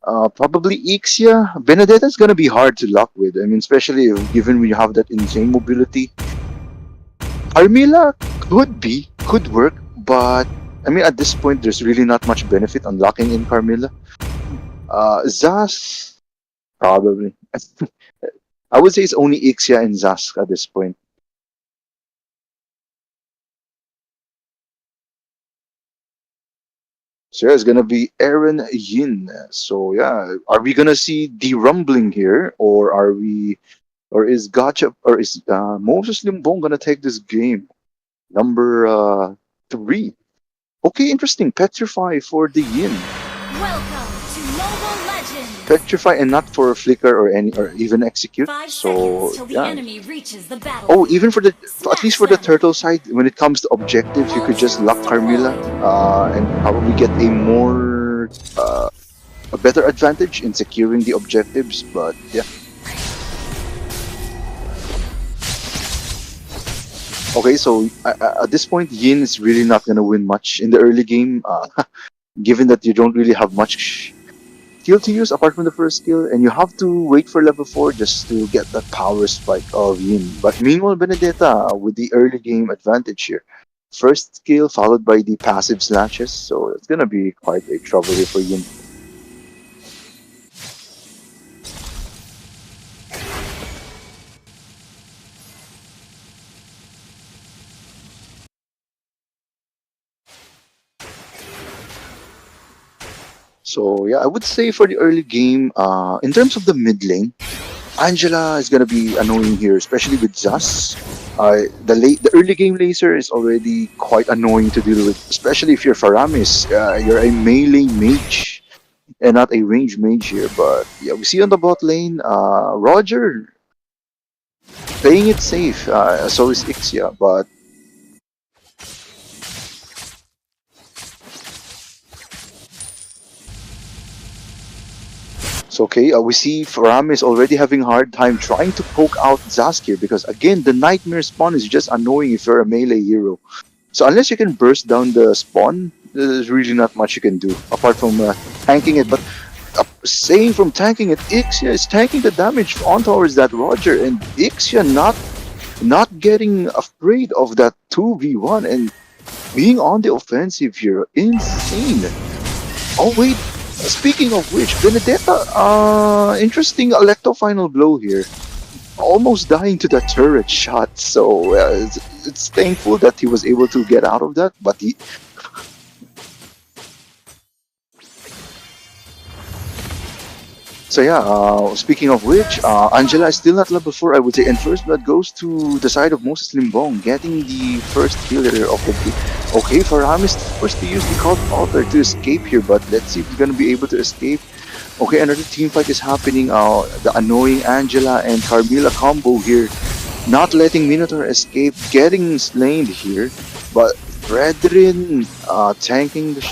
Probably Ixia. Benedetta's gonna be hard to lock with. I mean, especially given we have that insane mobility. Armilla could work, but I mean, at this point, there's really not much benefit on locking in Carmilla. Zas, probably. I would say it's only Ixia and Zas at this point. So yeah, it's gonna be Aaron Yin. So yeah, are we gonna see the rumbling here, or is Gotcha, or is Moses Limbong gonna take this game? Number 3. Okay, interesting. Petrify for the Yin. Welcome to Mobile Legends! Petrify and not for flicker or any or even execute. 5 So seconds till the yeah. enemy reaches the Oh, battlefield. even for the at least for the Smash them. turtle side, when it comes to objectives, you could just lock Carmilla and probably get a better advantage in securing the objectives. But yeah. Okay, so at this point, Yin is really not gonna win much in the early game, given that you don't really have much skill to use apart from the first skill, and you have to wait for level 4 just to get that power spike of Yin. But meanwhile, Benedetta with the early game advantage here. First skill followed by the passive slashes, so it's gonna be quite a trouble here for Yin. So yeah, I would say for the early game, in terms of the mid lane, Angela is gonna be annoying here, especially with Zas. The early game laser is already quite annoying to deal with, especially if you're Faramis. You're a melee mage and not a range mage here. But yeah, we see on the bot lane, Roger playing it safe. So is Ixia, but it's okay. We see Faram is already having a hard time trying to poke out Zaskir because again the nightmare spawn is just annoying if you're a melee hero. So unless you can burst down the spawn, there's really not much you can do apart from tanking it. But same from tanking it. Ixia is tanking the damage on towards that Roger, and Ixia not getting afraid of that 2v1 and being on the offensive here. Insane. Oh wait, speaking of which, Benedetta, interesting Electro final blow here. Almost dying to the turret shot, so it's thankful that he was able to get out of that, but he... So yeah, speaking of which, Angela is still not level 4, I would say, and first blood goes to the side of Moses Limbong, getting the first killer of the game. Okay, Faram is forced to use the Cult Altar to escape here, but let's see if he's gonna be able to escape. Okay, another team fight is happening. The annoying Angela and Carmilla combo here, not letting Minotaur escape, getting slain here, but Brethren tanking the...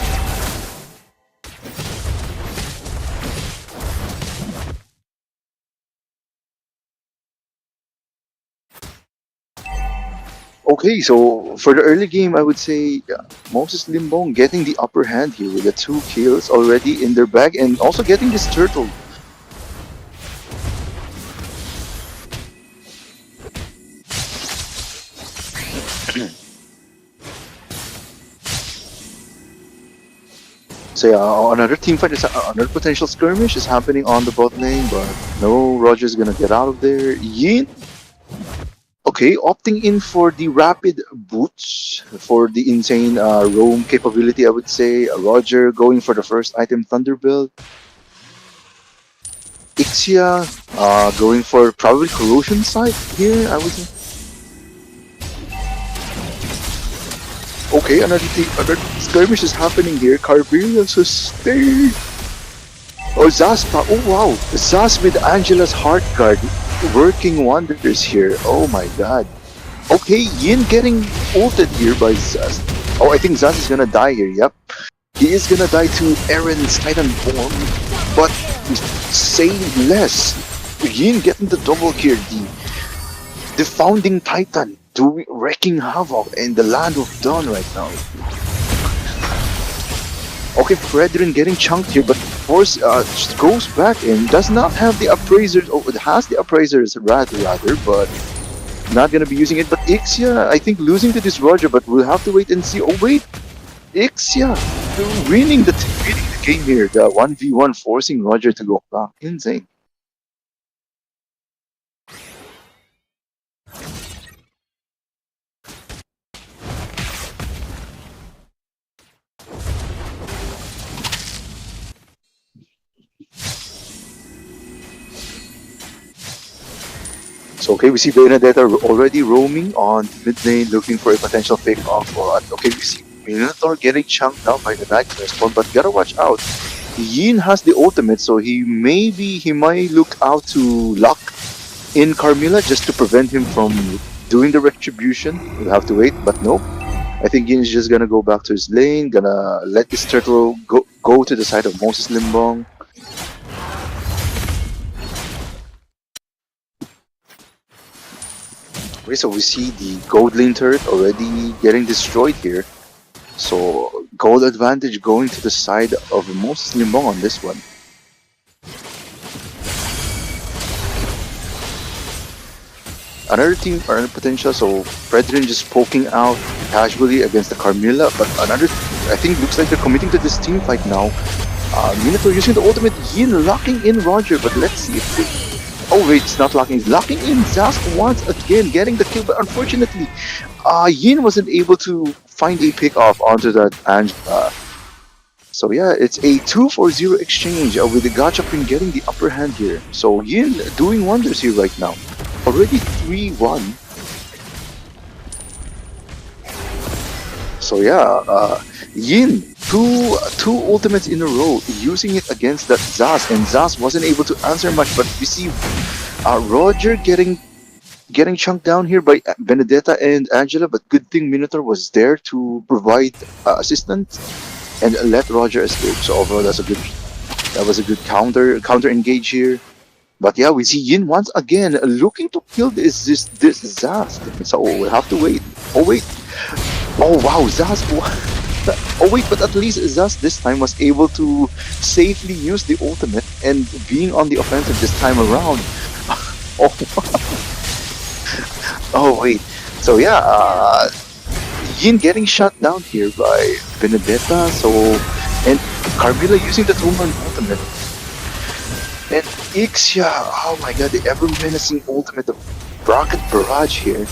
Okay, so for the early game, I would say Moses Limbong getting the upper hand here with the 2 kills already in their bag and also getting this turtle. So yeah, another team fight, another potential skirmish is happening on the bot lane, but no, Roger's gonna get out of there. Yin. Okay, opting in for the rapid boots for the insane roam capability, I would say. Roger going for the first item, Thunderbolt. Ixia going for probably corrosion site here, I would say. Okay, another skirmish is happening here. Carveria sustain. Oh, Zaspa. Oh wow, Zas with Angela's heart guard. Working wonders here. Oh my god. Okay, Yin getting ulted here by Zaz. Oh, I think Zaz is gonna die here. Yep. He is gonna die to Aaron's Titan form, but say less. Yin getting the double kill. The founding Titan doing wrecking havoc in the land of Dawn right now. Okay, Brethren getting chunked here, but Force just goes back and does not have the appraisers. Oh, it has the appraisers rather, but not gonna be using it. But Ixia, I think, losing to this Roger, but we'll have to wait and see. Oh wait, Ixia winning the game here. The 1v1 forcing Roger to go back. Insane. So okay, we see Benedetta already roaming on mid lane, looking for a potential pick-off. Okay, we see Minotaur getting chunked down by the Nightmare Spawn, but gotta watch out. Yin has the ultimate, so he might look out to lock in Carmilla just to prevent him from doing the retribution. We'll have to wait, but no. I think Yin is just gonna go back to his lane, gonna let this turtle go to the side of Moses Limbong. Okay, so we see the gold lane turret already getting destroyed here. So gold advantage going to the side of Moses Limbong on this one. Another team, another potential, so Brethren just poking out casually against the Carmilla, but another, I think, looks like they're committing to this team fight now. Minotaur using the ultimate, Yin locking in Roger, but let's see if they... Oh wait, it's not locking, it's locking in Zask once again, getting the kill, but unfortunately, Yin wasn't able to find a pick-off onto that Angela. So yeah, it's a 2-4-0 exchange with the Gacha Queen getting the upper hand here. So Yin doing wonders here right now. Already 3-1. So yeah, Yin, two ultimates in a row, using it against that Zaz, and Zaz wasn't able to answer much, but we see Roger getting chunked down here by Benedetta and Angela, but good thing Minotaur was there to provide assistance and let Roger escape. So overall, that was a good counter engage here. But yeah, we see Yin once again looking to kill this Zaz. So we'll have to wait. Oh wait. Oh wow, Zaz. Oh wait, but at least Zas this time was able to safely use the ultimate and being on the offensive this time around. Oh, oh wait. So yeah, Yin getting shot down here by Benedetta. So and Carmilla using the Tuman ultimate. And Ixia, oh my god, the ever menacing ultimate of Rocket Barrage here,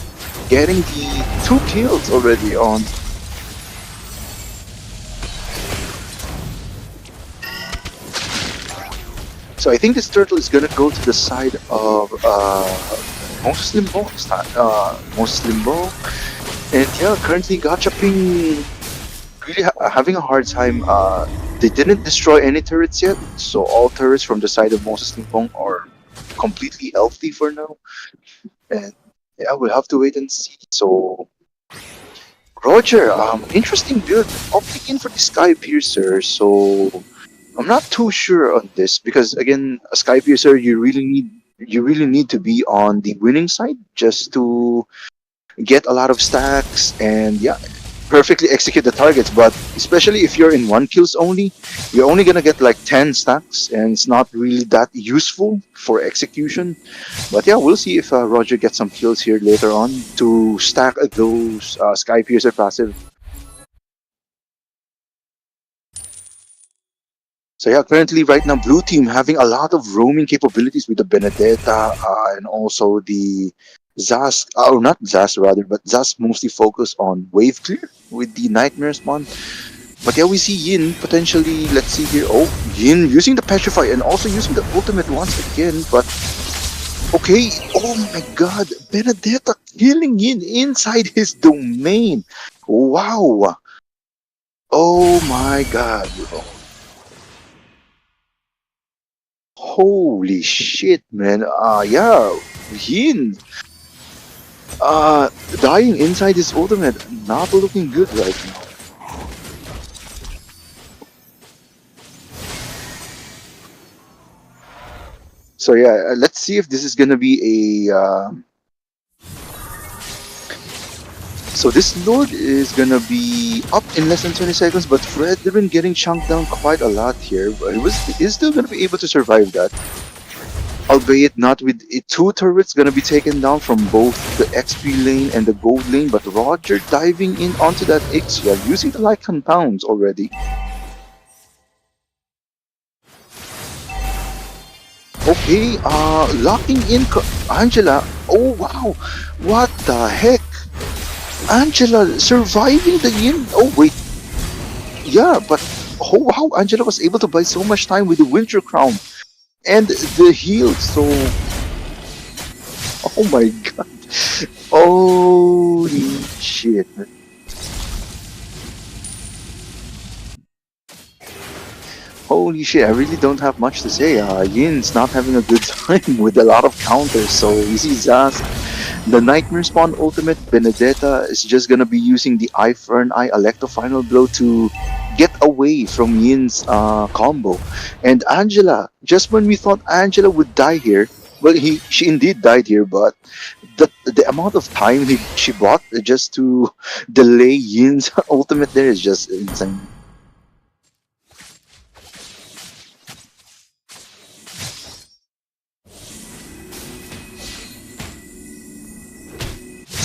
getting the 2 kills already on. So I think this turtle is gonna go to the side of Moses Limbo this time. Moses Limbo. And yeah, currently Gacha Ping really having a hard time. They didn't destroy any turrets yet, so all turrets from the side of Moses Limpong are completely healthy for now. And yeah, we'll have to wait and see. So Roger, interesting build, opting in for the Sky Piercer. So I'm not too sure on this because again, a Sky Piercer you really need to be on the winning side just to get a lot of stacks and yeah, perfectly execute the targets. But especially if you're in 1 kills only, you're only gonna get like 10 stacks, and it's not really that useful for execution. But yeah, we'll see if Roger gets some kills here later on to stack those Sky Piercer passive. So yeah, currently right now, blue team having a lot of roaming capabilities with the Benedetta and also the Zas, or not Zas rather, but Zas mostly focus on wave clear with the Nightmare spawn. But yeah, we see Yin potentially, let's see here, oh, Yin using the Petrify and also using the ultimate once again, but okay, oh my god, Benedetta killing Yin inside his domain. Wow. Oh my god, bro. Holy shit, man. Yeah, Yin, dying inside his ultimate, not looking good right now. So yeah, let's see if this is gonna be a. So this Lord is gonna be up in less than 20 seconds, but Fredrin getting chunked down quite a lot here. But he's still gonna be able to survive that. Albeit not with it, 2 turrets gonna be taken down from both the XP lane and the gold lane, but Roger diving in onto that Ixia using the light compounds already. Okay, locking in Angela. Oh wow, what the heck? Angela surviving the Yin. Oh wait, yeah, but oh how Angela was able to buy so much time with the Winter Crown and the heal. So, oh my god. Holy shit. Holy shit, I really don't have much to say. Yin's not having a good time with a lot of counters. So you see Zaz, the Nightmare Spawn ultimate, Benedetta is just gonna be using the Eye for an Eye Electro Final Blow to get away from Yin's combo. And Angela, just when we thought Angela would die here, well, she indeed died here, but the amount of time she bought just to delay Yin's ultimate there is just insane.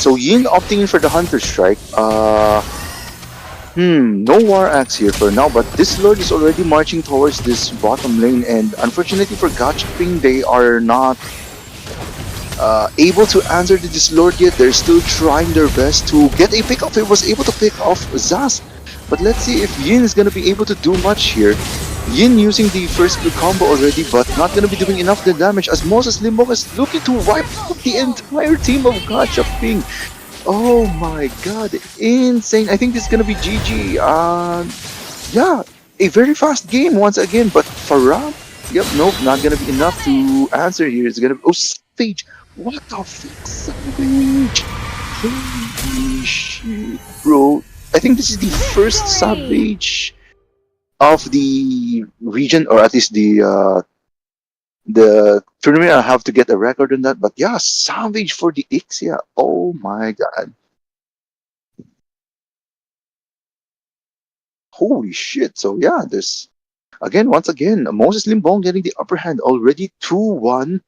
So Yin opting in for the Hunter Strike. No War Axe here for now, but this Lord is already marching towards this bottom lane, and unfortunately for Gachaping, they are not able to answer to this Lord yet. They're still trying their best to get a pick off. He was able to pick off Zaz, but let's see if Yin is gonna be able to do much here. Yin using the first skill combo already, but not gonna be doing enough the damage as Moses Limbo is looking to wipe out the entire team of Gachaping. Oh my god, insane. I think this is gonna be GG. Yeah, a very fast game once again, but Farah, yep, nope, not gonna be enough to answer here. It's gonna be, oh, Savage, what the fuck, Savage? Holy shit, bro. I think this is the first Savage of the region, or at least the tournament. I have to get a record on that, but yeah, Savage for the Ixia. Oh my god. Holy shit! So yeah, this again, once again, Moses Limbong getting the upper hand already 2-1.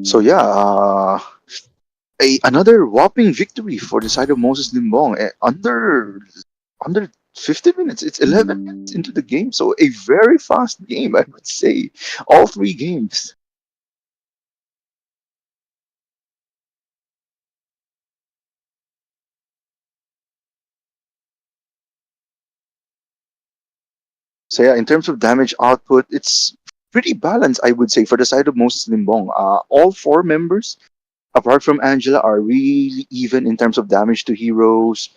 So yeah, another whopping victory for the side of Moses Limbong. Under 50 minutes. It's 11 minutes into the game, so a very fast game, I would say. All three games. So yeah, in terms of damage output, it's pretty balanced, I would say, for the side of Moses Limbong. All four members, apart from Angela, are really even in terms of damage to heroes.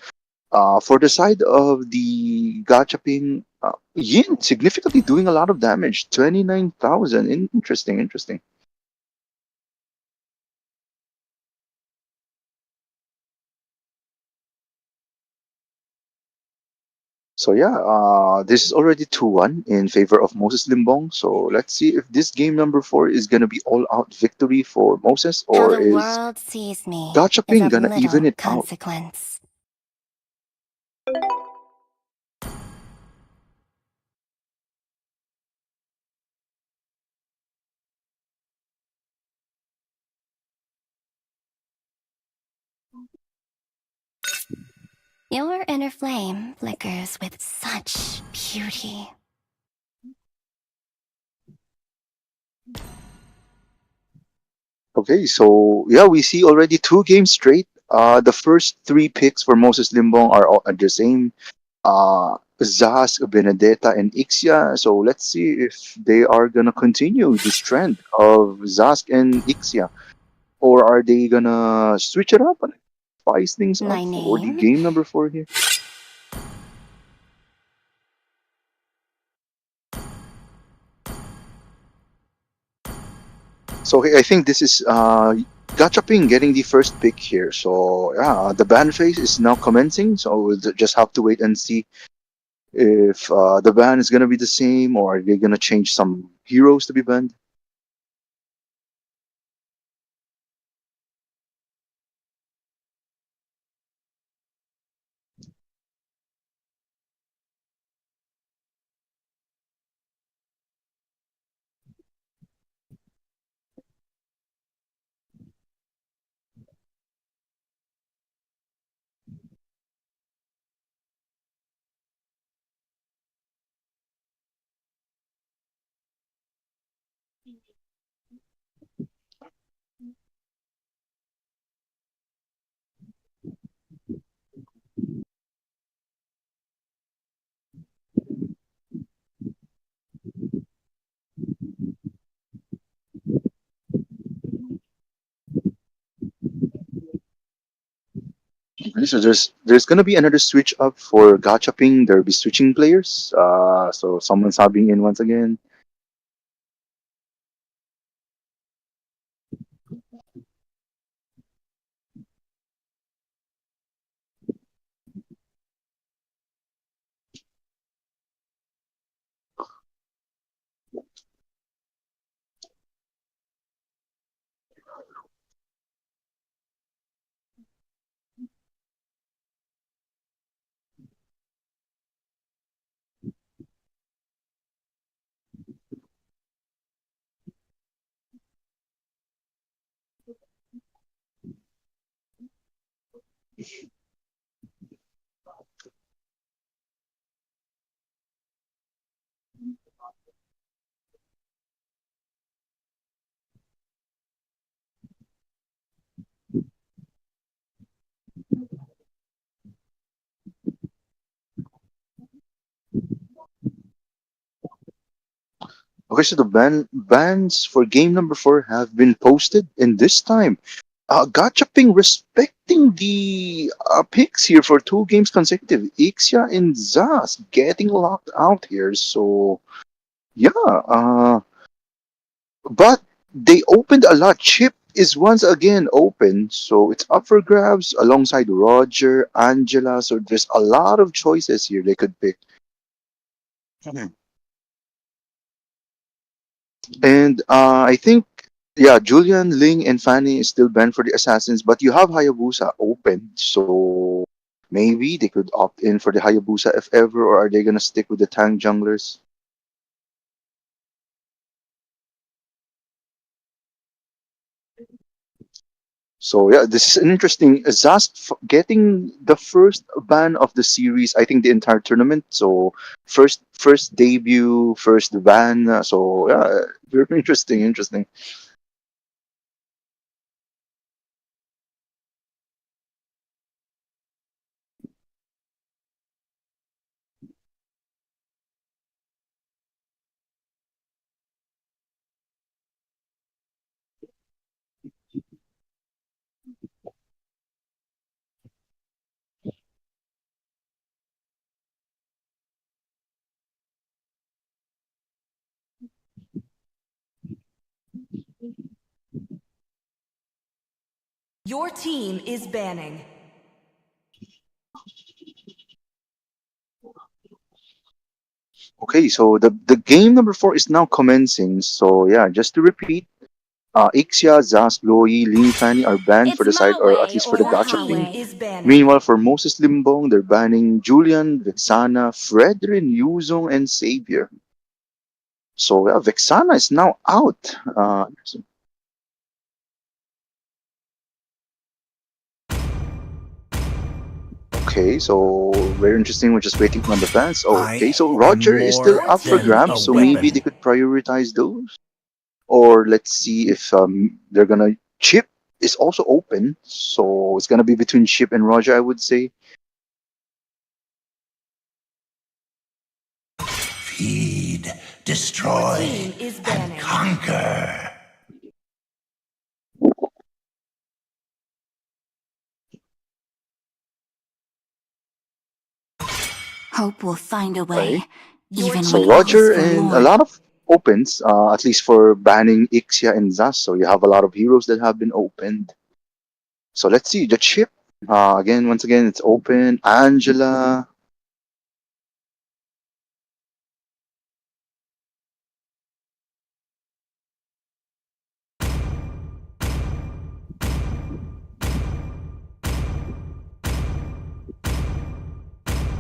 For the side of the Gachaping, Yin significantly doing a lot of damage, 29,000. Interesting, interesting. So yeah, this is already 2-1 in favor of Moses Limbong. So let's see if this game number 4 is gonna be all out victory for Moses, How or the is world sees me is Gachaping of gonna even little it out? consequence. Your inner flame flickers with such beauty. Okay, so yeah, we see already two games straight. The first three picks for Moses Limbong are all at the same. Zas, Benedetta, and Ixia. So let's see if they are gonna continue this trend of Zask and Ixia, or are they gonna switch it up and spice things up My for the name? game number 4 here? So okay, I think this is Gachaping getting the first pick here. So yeah, the ban phase is now commencing. So we'll just have to wait and see if the ban is gonna be the same, or are they gonna change some heroes to be banned. Okay, so there's gonna be another switch up for Gachaping. There'll be switching players. So someone's subbing in once again. Okay, so the bans for game number 4 have been posted, and this time, Gachaping respecting the picks here for two games consecutive. Ixia and Zaz getting locked out here. So yeah, but they opened a lot. Chip is once again open, so it's up for grabs alongside Roger, Angela. So there's a lot of choices here they could pick. Mhm. And I think Yeah, Julian, Ling, and Fanny is still banned for the assassins, but you have Hayabusa open, so maybe they could opt in for the Hayabusa if ever, or are they gonna stick with the tank junglers? So yeah, this is an interesting getting the first ban of the series. I think the entire tournament. So first debut, first ban. So yeah, very interesting, interesting. Your team is banning. Okay, so the game number 4 is now commencing. So yeah, just to repeat, Ixia, Zas, Loi, Ling, Fanny are banned for It's the side, my or at way least for the or Your the gacha team team. highway. is banning. Meanwhile, for Moses Limbong, they're banning Julian, Vexana, Fredrin, Yuzong, and Xavier. So yeah, Vexana is now out. Okay, so very interesting. We're just waiting on the bans. Oh, okay, I so am Roger is still more Your up for team than grabs, a is so maybe banning. they weapon. could prioritize those. Or let's see if they're gonna Chip is also open, so it's gonna be between Chip and Roger, I would say. Feed, Your destroy, team is and banning. conquer. Hope will find a way, Okay, Your even so when team all is is Roger and a banning. forlorn. lot of opens, at least for banning Ixia and Zas. So you have a lot of heroes that have been opened. So let's see the Chip. Again, once again, it's open. Angela.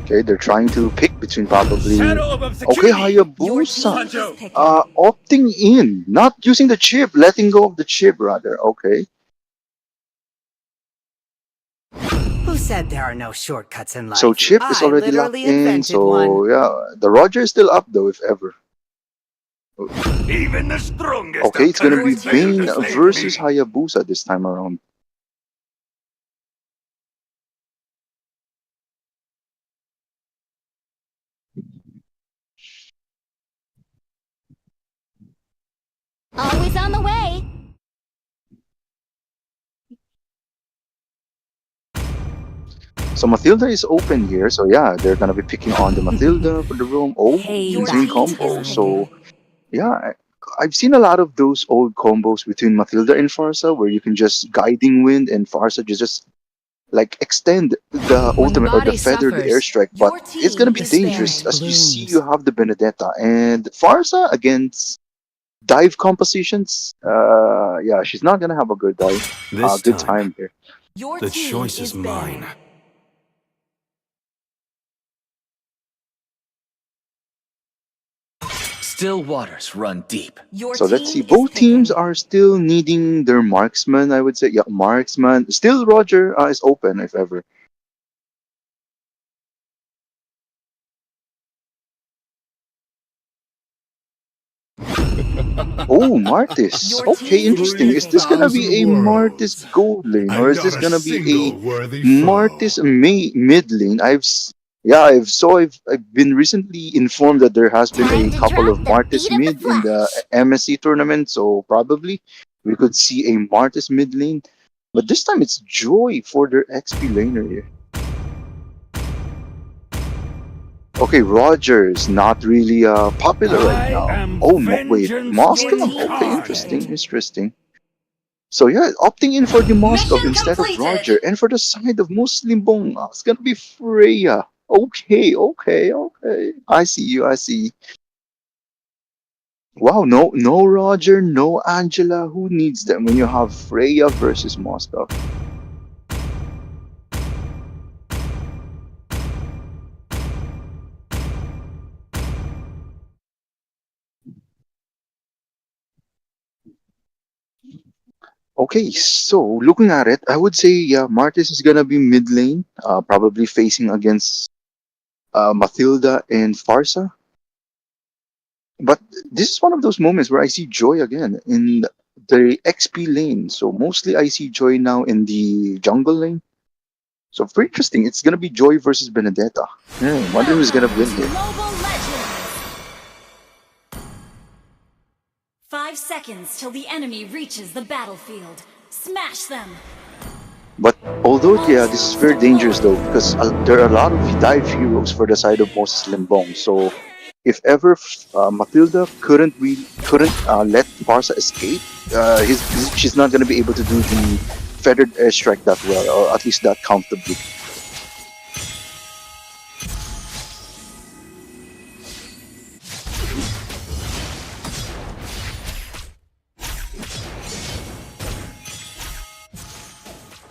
Okay, they're trying to pick between probably. Shadow of Okay, obscurity! Your Hayabusa. team is Sancho! picking. Opting in, not using the chip, letting go of the chip rather. Okay. Who said there are no shortcuts in So life? chip is I already locked literally in. invented one. So yeah, the Roger is still up though, if ever. Even the strongest Okay, of it's gonna Your be currents fail team Vayne to is save versus banning. me! Hayabusa this time around. Always on the way. So Matilda is open here. So yeah, they're gonna be picking on the Matilda for the room. Oh, Your insane team Payback. is combo. So picking. yeah, I've seen a lot of those old combos between Matilda and Farsa where you can just guiding wind and Farsa just like extend the When the ultimate or the body feather the suffers, airstrike, but Your it's team gonna be the is dangerous spirit banning. as you see you blooms. have the Benedetta and Farsa against dive compositions. Yeah, she's not gonna have a good dive, This good time, time here. Your the team choice is is mine. banning. Still waters run deep. Your So let's team see. is Both teams picking. are still needing their marksman. I would say, yeah, marksman. Still, Roger is open if ever. Oh, Martis. Your Okay, team is interesting. Is this picking. gonna be 3,000 a Martis worlds, gold lane or and is not this a gonna be a single worthy Martis foe. mid lane? Yeah, I've been recently informed that there has been Time a to couple drop of the Martis beat of the mid in the flesh. MSC tournament, so probably we could see a Martis mid lane. But this time it's Joy for their XP laner here. Okay, Rogers not really popular right I now. am Oh, wait, vengeance Your Moskov? team Okay, is interesting, incarnate. picking. interesting. So yeah, opting in for the Moskov Mission instead of completed! Roger, and for the side of Muslim Bong, it's gonna be Freya. Okay, okay, okay. I see you. I see. Wow, no Roger, no Angela. Who needs them when you have Freya versus Moscow? Okay, so looking at it, I would say yeah, Martis is gonna be mid lane, probably facing against Matilda and Farsa. But this is one of those moments where I see Joy again in the XP lane. So mostly I see Joy now in the jungle lane. So very interesting. It's gonna be Joy versus Benedetta. Wonder who's gonna Welcome win to here. Mobile Legends! 5 seconds till the enemy reaches the battlefield. Smash them! But although All yeah, this is troops very dangerous deployed! though because there are a lot of dive heroes for the side of Moses Limbong. So if ever Matilda couldn't let Farsa escape, she's not gonna be able to do the feathered airstrike that well, or at least that comfortably.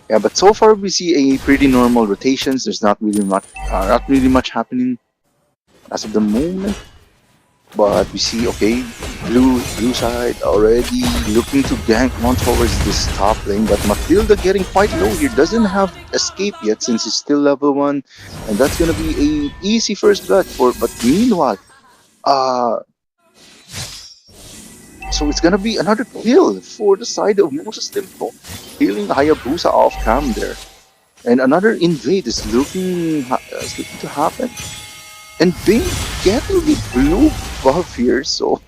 Yeah, but so far we see a pretty normal rotations. There's not really much happening as of the moment. But we see, okay, blue side already looking to gank on towards this top lane. But Matilda getting quite low here, doesn't have escape yet since he's still level 1. And that's gonna be a easy first blood for, but meanwhile, uh, so it's gonna be another kill for the side of Moses Limpo, killing Hayabusa off cam there. And another invade is looking to happen. And Bane getting the blue buff here, so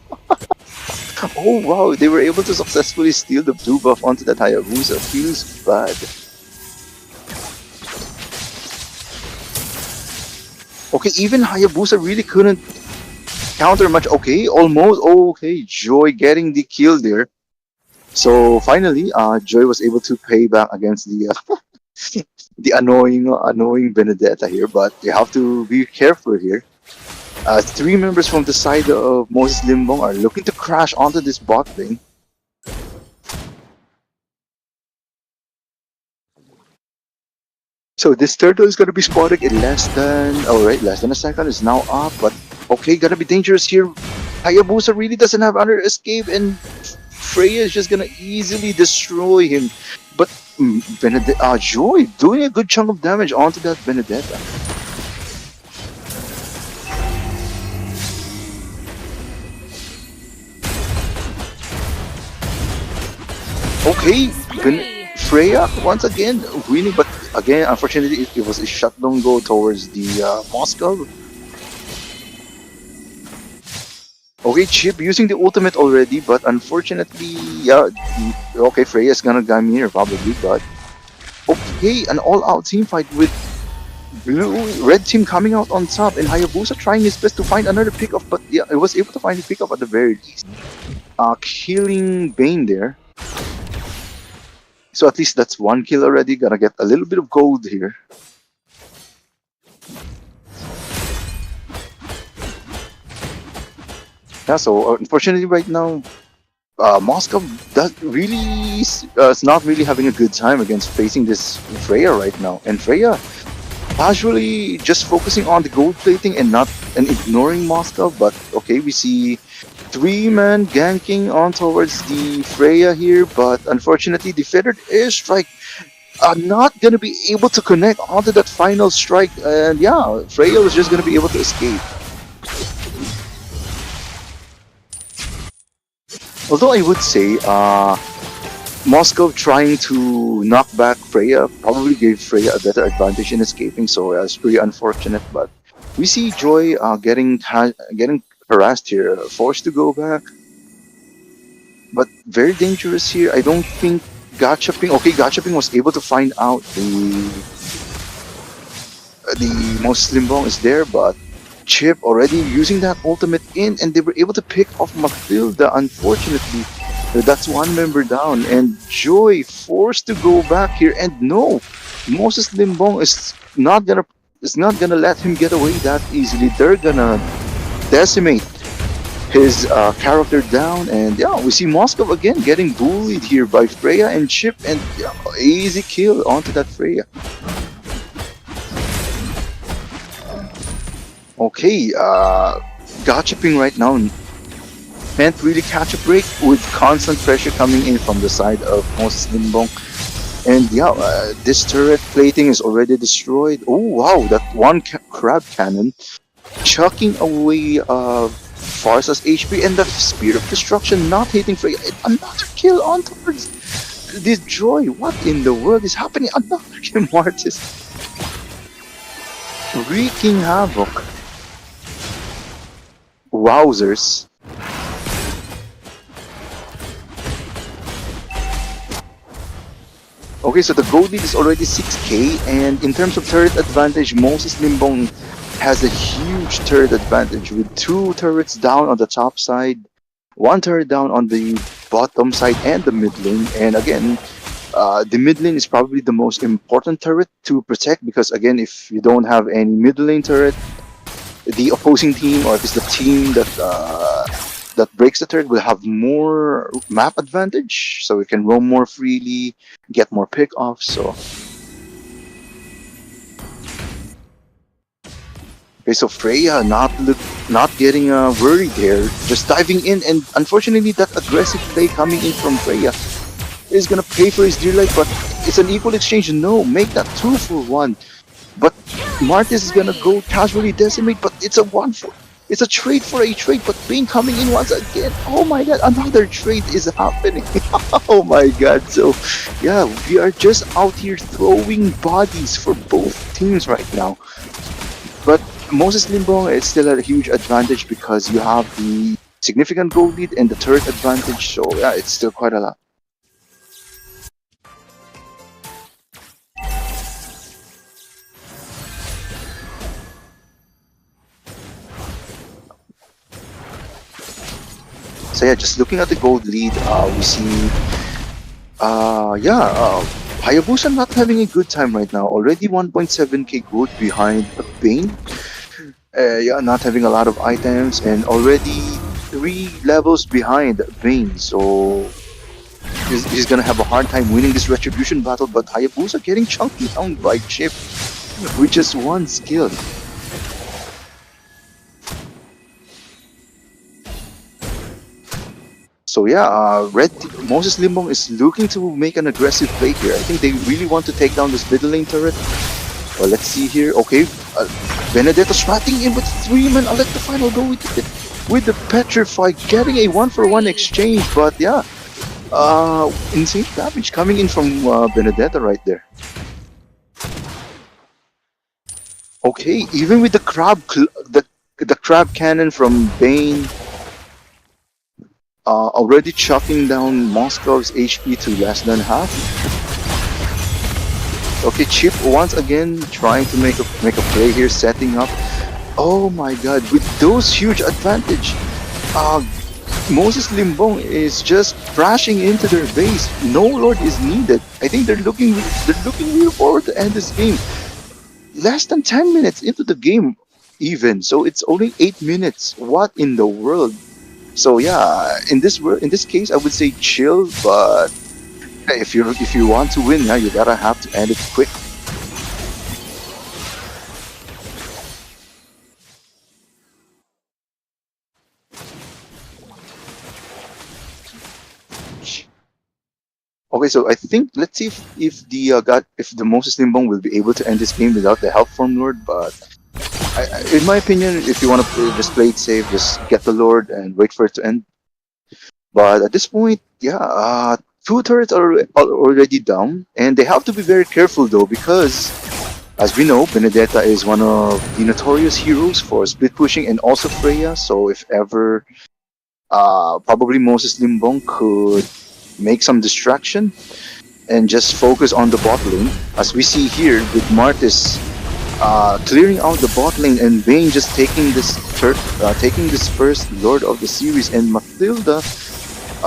oh wow, they were able to successfully steal the blue buff onto that Hayabusa. Feels bad. Okay, even Hayabusa really couldn't counter much. Okay, almost. Okay, Joy getting the kill there. So finally, Joy was able to pay back against the the annoying Benedetta here. But you have to be careful here. Three members from the side of Moses Limbong are looking to crash onto this bot lane. So this turtle is gonna be spotted in less than a second. Is now up, but okay, gonna be dangerous here. Hayabusa really doesn't have other escape, and Freya is just gonna easily destroy him. But Joy doing a good chunk of damage onto that Benedetta. Okay, Freya once again winning, but again, unfortunately, it was a shutdown goal towards the Moscow. Okay, Chip using the ultimate already, but unfortunately, yeah, okay, Freya's gonna gun here probably, but okay, an all-out team fight with red team coming out on top, and Hayabusa trying his best to find another pickup, but yeah, it was able to find a pickup at the very least, killing Bane there. So at least that's one kill already. Gonna get a little bit of gold here. Yeah, so unfortunately right now, Moscow is not really having a good time against facing this Freya right now. And Freya casually just focusing on the gold plating and ignoring Moscow. But okay, we see 3-man ganking on towards the Freya here, but unfortunately the feathered airstrike are not gonna be able to connect onto that final strike, and yeah, Freya was just gonna be able to escape. Although I would say, Moscow trying to knock back Freya probably gave Freya a better advantage in escaping, so it's pretty unfortunate. But we see Joy getting harassed here, forced to go back. But very dangerous here. I don't think Gachaping. Okay, Gachaping was able to find out the most Slimbong is there, but Chip already using that ultimate in, and they were able to pick off Matilda. Unfortunately, that's one member down, and Joy forced to go back here. And no, Moses Limbong is not gonna let him get away that easily. They're gonna decimate his character down, and yeah, we see Moscow again getting bullied here by Freya and Chip, and yeah, easy kill onto that Freya. Okay, Gachaping right now can't really catch a break with constant pressure coming in from the side of Moses Limbong. And yeah, this turret plating is already destroyed. Oh wow, that one crab cannon chucking away Farsa's HP, and the Spear of Destruction not hitting Freya. Another kill on towards this Joy. What in the world is happening? Another kill, Martis. Wreaking havoc. Wowzers. Okay, so the gold lead is already 6k, and in terms of turret advantage, Moses Limbong has a huge turret advantage with 2 turrets down on the top side, 1 turret down on the bottom side and the mid lane. And again, the mid lane is probably the most important turret to protect, because again, if you don't have any mid lane turret, the opposing team, or if it's the team that breaks the turret, will have more map advantage, so we can roam more freely, get more pick-offs. So okay, so Freya not getting worried there, just diving in, and unfortunately that aggressive play coming in from Freya is gonna pay for his dear life, but it's an equal exchange. No, make that 2 for 1. But Martis is gonna go casually decimate, but it's a trade for a trade, but Bane coming in once again. Oh my god, another trade is happening. Oh my god, so yeah, we are just out here throwing bodies for both teams right now. But Moses Limbong is still at a huge advantage because you have the significant gold lead and the turret advantage, so yeah, it's still quite a lot. So yeah, just looking at the gold lead, we see, Hayabusa not having a good time right now. Already 1.7k gold behind Bane. Yeah, not having a lot of items, and already 3 levels behind Bane. So he's gonna have a hard time winning this retribution battle. But Hayabusa getting chunky down by Chip with just 1 skill. So yeah, Moses Limbong is looking to make an aggressive play here. I think they really want to take down this middle lane turret. Well, let's see here. Okay, Benedetto swatting in with 3 men. I'll let the final go with the Petrify, getting a 1-for-1 exchange. But yeah, insane damage coming in from Benedetto right there. Okay, even with the crab cannon from Bane, already chucking down Moscow's HP to less than half. Okay, Chip once again trying to make a play here, setting up. Oh my god, with those huge advantage, Moses Limbong is just crashing into their base. No Lord is needed. I think they're looking real forward to end this game. Less than 10 minutes into the game even, so it's only 8 minutes. What in the world? So yeah, in this case, I would say chill, but if you want to win, yeah, you gotta have to end it quick. Okay, so I think let's see if the Moses Limbong will be able to end this game without the help from Lord, but in my opinion, if you want to just play it safe, just get the Lord and wait for it to end. But at this point, yeah, 2 turrets are already down, and they have to be very careful though, because as we know, Benedetta is one of the notorious heroes for split pushing, and also Freya. So if ever, probably Moses Limbong could make some distraction and just focus on the bot lane, as we see here with Martis clearing out the bot lane, and Vayne just taking this first Lord of the series, and Mathilda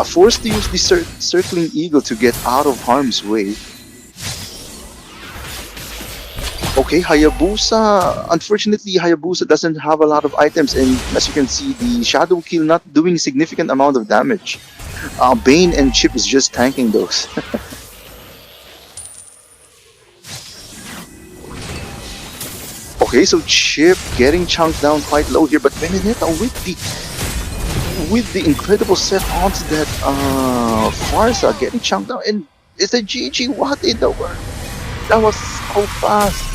forced to use the circling eagle to get out of harm's way. Okay, Hayabusa. Unfortunately, Hayabusa doesn't have a lot of items, and as you can see, the Shadow Kill not doing significant amount of damage. Bane and Chip is just tanking those. Okay, so Chip getting chunked down quite low here, but Benedetta with the incredible set onto that Farsa getting chunked down, and it's a GG. What in the world? That was so fast.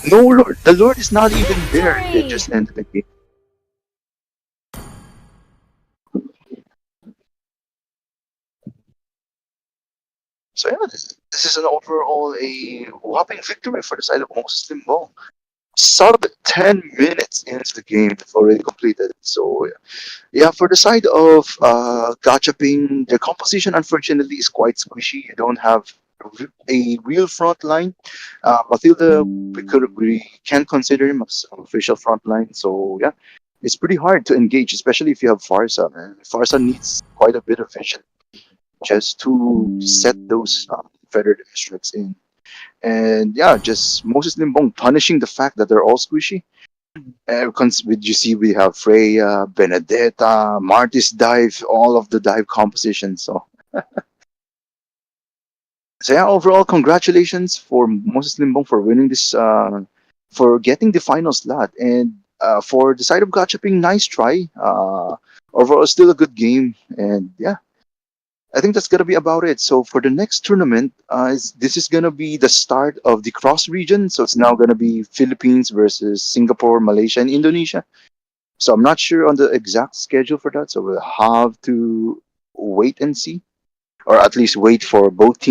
No Lord, the Lord is not even there. They Victory! just ended the game. So yeah, this is an overall a whopping victory for the side of Moses Limbo. Sub 10 minutes into the game, they've already completed. So yeah, for the side of Gachaping, the composition unfortunately is quite squishy. You don't have a real front line. Matilda, we can't consider him as an official front line. So yeah, it's pretty hard to engage, especially if you have Farsa. Man. Farsa needs quite a bit of vision just to set those feathered extracts in. And yeah, just Moses Limbong punishing the fact that they're all squishy. You see, we have Freya, Benedetta, Marty's dive, all of the dive compositions. So yeah, overall, congratulations for Moses Limbong for winning this, for getting the final slot, and for the side of Gachaping, nice try. Overall, still a good game, and yeah, I think that's gonna be about it. So for the next tournament, this is gonna be the start of the cross region. So it's now gonna be Philippines versus Singapore, Malaysia, and Indonesia. So I'm not sure on the exact schedule for that. So we'll have to wait and see, or at least wait for both teams